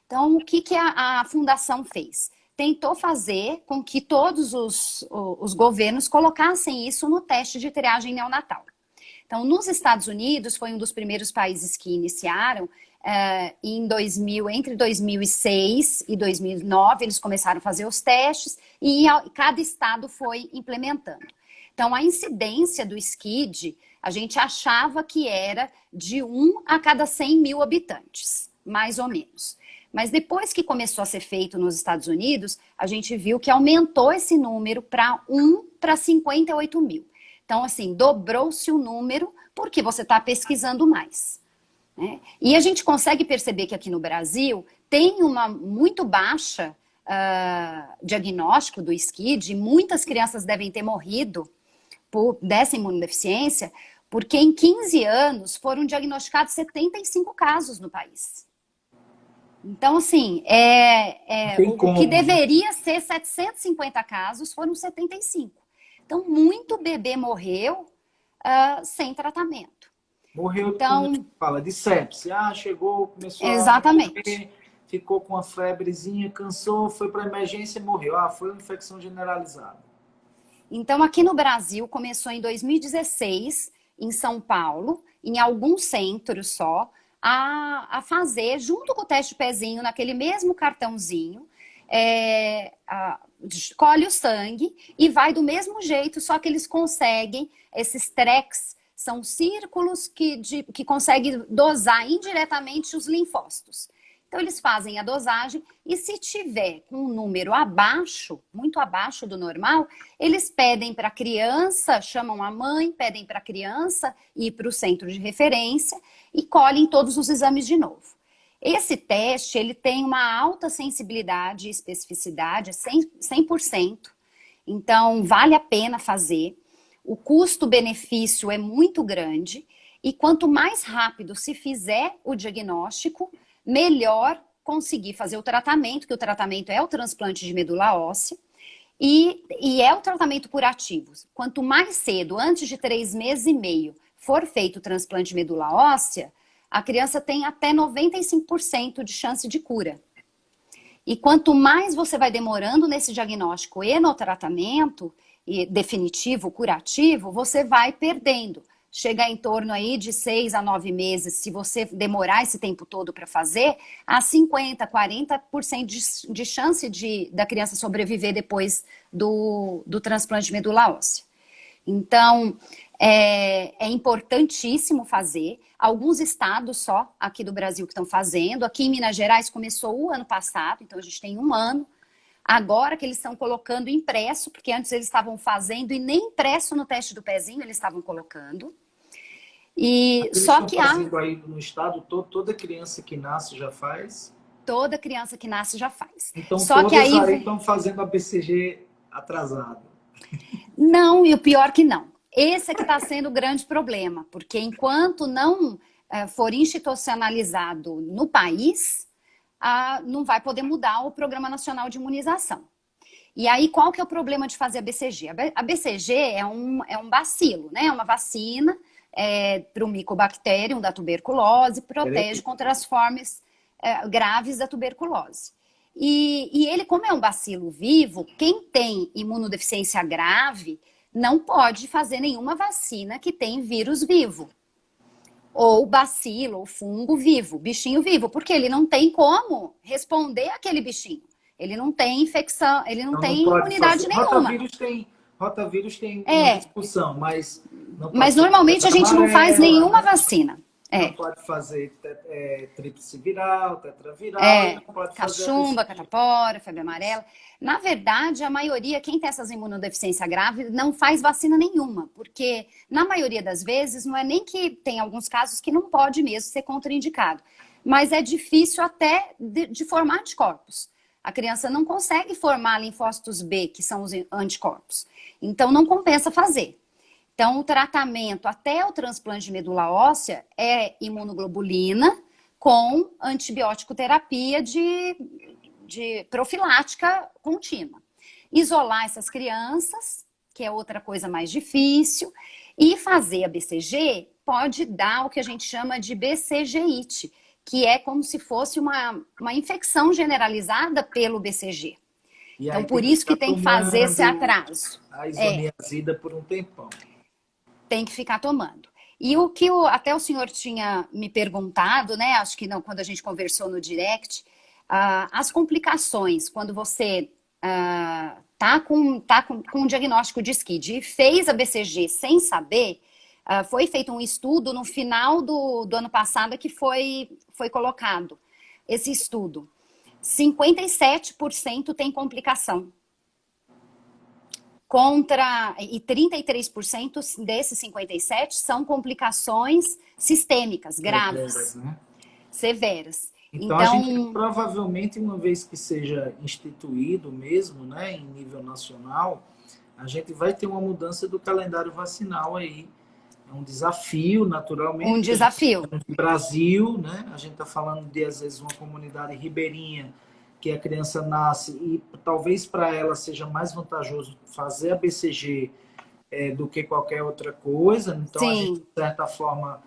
B: Então o que a fundação fez? Tentou fazer com que todos os governos colocassem isso no teste de triagem neonatal. Então, nos Estados Unidos, foi um dos primeiros países que iniciaram, entre 2006 e 2009, eles começaram a fazer os testes e cada estado foi implementando. Então, a incidência do SCID, a gente achava que era de 1 a cada 100 mil habitantes, mais ou menos. Mas depois que começou a ser feito nos Estados Unidos, a gente viu que aumentou esse número para 1 para 58 mil. Então, assim, dobrou-se o número porque você está pesquisando mais, né? E a gente consegue perceber que aqui no Brasil tem uma muito baixa diagnóstico do SCID. Muitas crianças devem ter morrido dessa imunodeficiência, porque em 15 anos foram diagnosticados 75 casos no país. Então, assim, o que deveria ser 750 casos foram 75. Então, muito bebê morreu sem tratamento.
A: Morreu,
B: então,
A: como fala, de sepse. Chegou, começou
B: exatamente.
A: a morrer, ficou com uma febrezinha, cansou, foi para emergência e morreu. Foi uma infecção generalizada.
B: Então, aqui no Brasil, começou em 2016, em São Paulo, em alguns centros só, a fazer, junto com o teste de pezinho, naquele mesmo cartãozinho, colhe o sangue e vai do mesmo jeito, só que eles conseguem, esses TREX, são círculos que conseguem dosar indiretamente os linfócitos. Então, eles fazem a dosagem e se tiver com um número abaixo, muito abaixo do normal, eles pedem para a criança, chamam a mãe, pedem para a criança ir para o centro de referência e colhem todos os exames de novo. Esse teste, ele tem uma alta sensibilidade e especificidade, 100%. Então, vale a pena fazer. O custo-benefício é muito grande. E quanto mais rápido se fizer o diagnóstico, melhor conseguir fazer o tratamento, que o tratamento é o transplante de medula óssea. E é o tratamento curativo. Quanto mais cedo, antes de 3 meses e meio, for feito o transplante de medula óssea, a criança tem até 95% de chance de cura. E quanto mais você vai demorando nesse diagnóstico e no tratamento e definitivo, curativo, você vai perdendo. Chega em torno aí de 6 a 9 meses, se você demorar esse tempo todo para fazer, a 50, 40% de chance da criança sobreviver depois do transplante de medula óssea. Então, é importantíssimo fazer. Alguns estados só aqui do Brasil que estão fazendo. Aqui em Minas Gerais começou o ano passado, então a gente tem um ano. Agora que eles estão colocando impresso, porque antes eles estavam fazendo e nem impresso no teste do pezinho eles estavam colocando. E
A: Eles
B: só
A: estão
B: que
A: fazendo aí no estado, toda criança que nasce já faz?
B: toda criança que nasce já faz.
A: Então
B: Só que
A: todas
B: aí
A: aí estão fazendo a BCG atrasado.
B: não, e o pior que não. Esse é que está sendo o grande problema, porque enquanto não for institucionalizado no país, não vai poder mudar o Programa Nacional de Imunização. E aí, qual que é o problema de fazer a BCG? A BCG é um bacilo, né? É uma vacina para o Mycobacterium da tuberculose, protege contra as formas graves da tuberculose. E ele, como é um bacilo vivo, quem tem imunodeficiência grave não pode fazer nenhuma vacina que tem vírus vivo. Ou bacilo, ou fungo vivo, bichinho vivo, porque ele não tem como responder àquele bichinho. Ele não tem infecção, ele não
A: Então não
B: tem
A: pode
B: imunidade
A: fazer.
B: nenhuma.
A: Rotavírus tem uma discussão, mas não pode
B: Mas
A: fazer
B: normalmente a
A: febre
B: gente não faz
A: amarela,
B: nenhuma
A: né?
B: vacina.
A: Não pode fazer tríplice viral, tetraviral, e não pode fazer a
B: Cachumba,
A: BCG.
B: catapora, febre amarela. Na verdade, a maioria, quem tem essas imunodeficiência grave, não faz vacina nenhuma, porque na maioria das vezes não é nem que tem alguns casos que não pode mesmo ser contraindicado, mas é difícil até de formar anticorpos. A criança não consegue formar linfócitos B, que são os anticorpos. Então não compensa fazer. Então, o tratamento até o transplante de medula óssea é imunoglobulina com antibiótico terapia de profilática contínua. Isolar essas crianças, que é outra coisa mais difícil, e fazer a BCG pode dar o que a gente chama de BCGite, que é como se fosse uma infecção generalizada pelo BCG.
A: E
B: Então,
A: aí
B: por
A: tem que
B: isso que
A: ficar
B: tem que fazer esse
A: tomando
B: atraso.
A: a isoniazida por um tempão.
B: Tem que ficar tomando. E o que até o senhor tinha me perguntado, né? Acho que não, quando a gente conversou no direct, as complicações, quando você tá com um diagnóstico de SCID e fez a BCG sem saber, foi feito um estudo no final do ano passado que foi colocado. Esse estudo. 57% tem complicação. E 33% desses 57% são complicações sistêmicas, graves,
A: Severas, né?
B: severas.
A: Então, a gente provavelmente, uma vez que seja instituído mesmo, né, em nível nacional, a gente vai ter uma mudança do calendário vacinal aí. É um desafio, naturalmente.
B: Um desafio.
A: No Brasil, né, a gente está falando de, às vezes, uma comunidade ribeirinha, que a criança nasce e talvez para ela seja mais vantajoso fazer a BCG do que qualquer outra coisa. Então,
B: Sim.
A: A gente, de certa forma,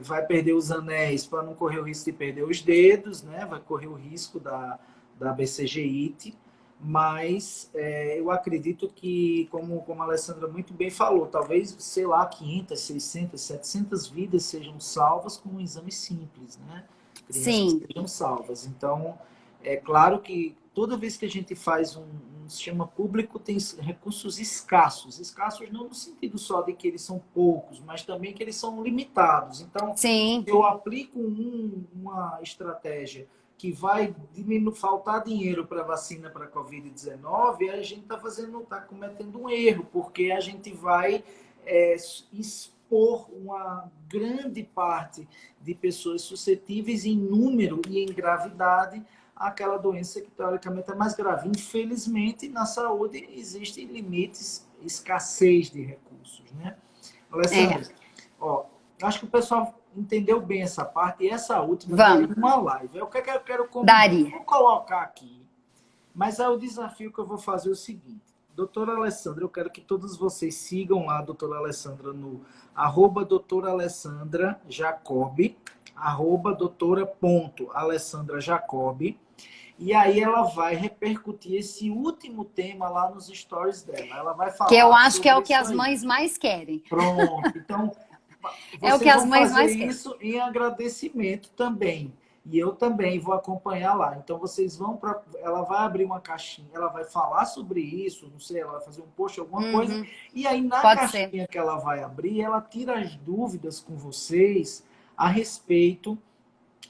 A: vai perder os anéis para não correr o risco de perder os dedos, né? Vai correr o risco da BCG-IT. Mas eu acredito que, como a Alessandra muito bem falou, talvez, sei lá, 500, 600, 700 vidas sejam salvas com um exame simples, né? Crianças
B: Sim.
A: sejam salvas. Então, é claro que toda vez que a gente faz um sistema público, tem recursos escassos. Escassos não no sentido só de que eles são poucos, mas também que eles são limitados. Então,
B: Sim.
A: eu aplico uma estratégia que vai faltar dinheiro para vacina para a Covid-19, a gente está cometendo um erro, porque a gente vai expor uma grande parte de pessoas suscetíveis em número e em gravidade àquela doença que teoricamente é mais grave. Infelizmente, na saúde existem limites, escassez de recursos, né? Alessandra, acho que o pessoal entendeu bem essa parte, e essa última daria uma live. O que eu quero combinar? Vou colocar aqui, mas o desafio que eu vou fazer é o seguinte. Doutora Alessandra, eu quero que todos vocês sigam lá a doutora Alessandra no @doutora Alessandra Jacob, @doutora.alessandra Jacob. E aí ela vai repercutir esse último tema lá nos stories dela. Ela vai
B: Que eu
A: falar
B: acho que é o
A: sobre
B: que
A: isso
B: as
A: aí.
B: mães mais querem.
A: Pronto. Então,
B: É o que
A: vocês
B: as
A: vão
B: mães
A: fazer
B: mais querem.
A: isso em agradecimento também. E eu também vou acompanhar lá. Então vocês vão para. Ela vai abrir uma caixinha, ela vai falar sobre isso, não sei, ela vai fazer um post, alguma coisa.
B: Uhum,
A: E aí na
B: pode ser.
A: caixinha que ela vai abrir, ela tira as dúvidas com vocês a respeito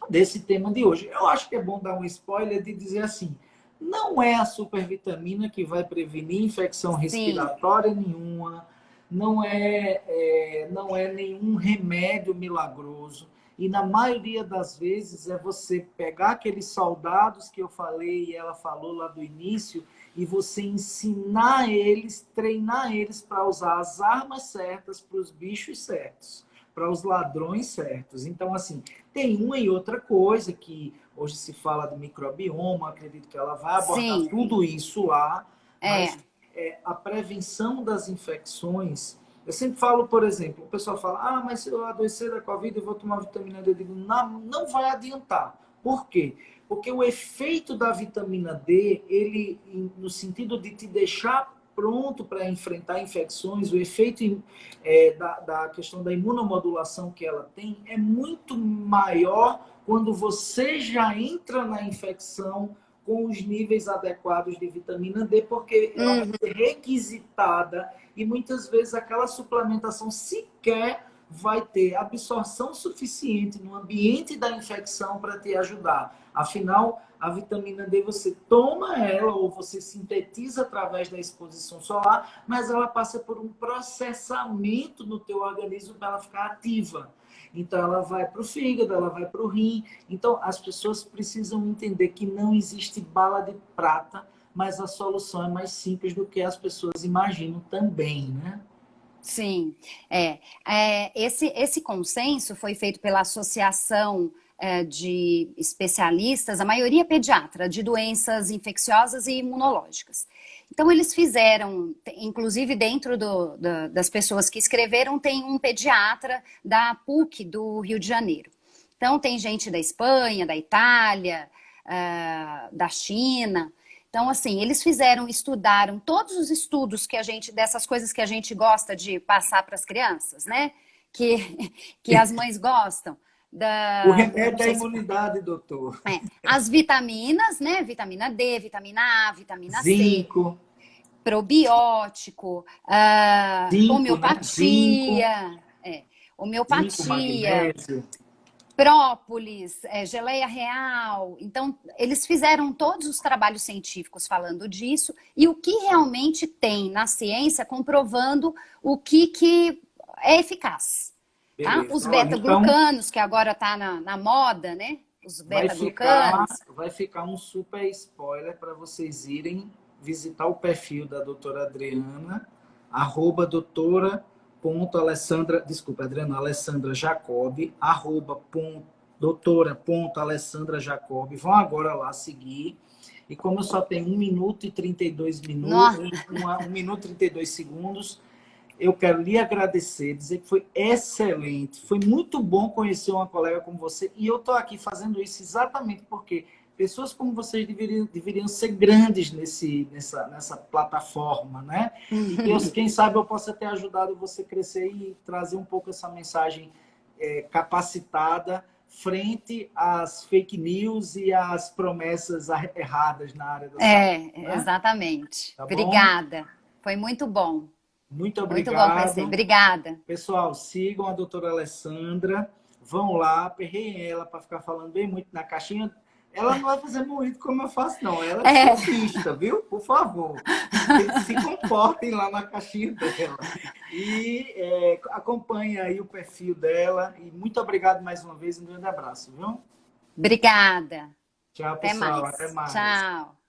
A: desse tema de hoje. Eu acho que é bom dar um spoiler de dizer assim: não é a supervitamina que vai prevenir infecção
B: Sim.
A: respiratória nenhuma, não é nenhum remédio milagroso. E na maioria das vezes é você pegar aqueles soldados que eu falei e ela falou lá do início e você ensinar eles, treinar eles para usar as armas certas para os bichos certos, para os ladrões certos. Então, assim, tem uma e outra coisa que hoje se fala de microbioma, acredito que ela vai abordar
B: Sim.
A: tudo isso lá, mas
B: É.
A: a prevenção das infecções. Eu sempre falo, por exemplo, o pessoal fala, mas se eu adoecer da Covid, eu vou tomar vitamina D. Eu digo, não, não vai adiantar. Por quê? Porque o efeito da vitamina D, ele, no sentido de te deixar pronto para enfrentar infecções, o efeito da questão da imunomodulação que ela tem é muito maior quando você já entra na infecção com os níveis adequados de vitamina D, porque ela vai
B: Uhum.
A: ser requisitada e muitas vezes aquela suplementação sequer vai ter absorção suficiente no ambiente da infecção para te ajudar. Afinal, a vitamina D você toma ela ou você sintetiza através da exposição solar, mas ela passa por um processamento no teu organismo para ela ficar ativa. Então ela vai para o fígado, ela vai para o rim. Então as pessoas precisam entender que não existe bala de prata, mas a solução é mais simples do que as pessoas imaginam também, né?
B: Sim, esse consenso foi feito pela Associação de Especialistas, a maioria pediatra, de doenças infecciosas e imunológicas. Então, eles fizeram, inclusive dentro das pessoas que escreveram, tem um pediatra da PUC do Rio de Janeiro. Então, tem gente da Espanha, da Itália, da China. Então, assim, eles estudaram todos os estudos dessas coisas que a gente gosta de passar para as crianças, né? Que as mães gostam.
A: O
B: Não
A: remédio da
B: sei se,
A: imunidade, doutor.
B: as vitaminas, né? Vitamina D, vitamina A, vitamina C,
A: Zinco,
B: probiótico,
A: zinco, né?
B: homeopatia,
A: Zinco,
B: homeopatia,
A: magnésio.
B: própolis, geleia real. Então, eles fizeram todos os trabalhos científicos falando disso e o que realmente tem na ciência comprovando o que é eficaz. Tá? Os
A: Beleza. Olha, então
B: beta-glucanos, que agora está na moda, né? Os
A: vai ficar,
B: beta-glucanos.
A: vai ficar um super spoiler para vocês irem visitar o perfil da doutora Adriana, doutora.alessandra, desculpa, Adriana, Alessandra Jacob, doutora.alessandra Jacob. Vão agora lá seguir. E como eu só tenho 1 minuto e 32 minutos,
B: Nossa,
A: 1 minuto e 32 segundos, eu quero lhe agradecer, dizer que foi excelente. Foi muito bom conhecer uma colega como você. E eu estou aqui fazendo isso exatamente porque pessoas como vocês deveriam ser grandes nessa plataforma, né? E quem sabe eu possa ter ajudado você a crescer e trazer um pouco essa mensagem capacitada frente às fake news e às promessas erradas na área da saúde. Né?
B: exatamente.
A: Tá bom?
B: Obrigada. Foi muito bom.
A: Muito
B: Muito bom conhecer.
A: obrigado.
B: Obrigada.
A: Pessoal, sigam a doutora Alessandra. Vão lá, perreiem ela para ficar falando bem muito na caixinha. Ela não vai fazer muito como eu faço, não. Ela é
B: É,
A: surfista, viu? Por favor. Se comportem lá na caixinha dela. E acompanhem aí o perfil dela. E muito obrigado mais uma vez. Um grande abraço, viu?
B: obrigada.
A: Tchau,
B: Até
A: pessoal. Até
B: mais.
A: mais.
B: Tchau.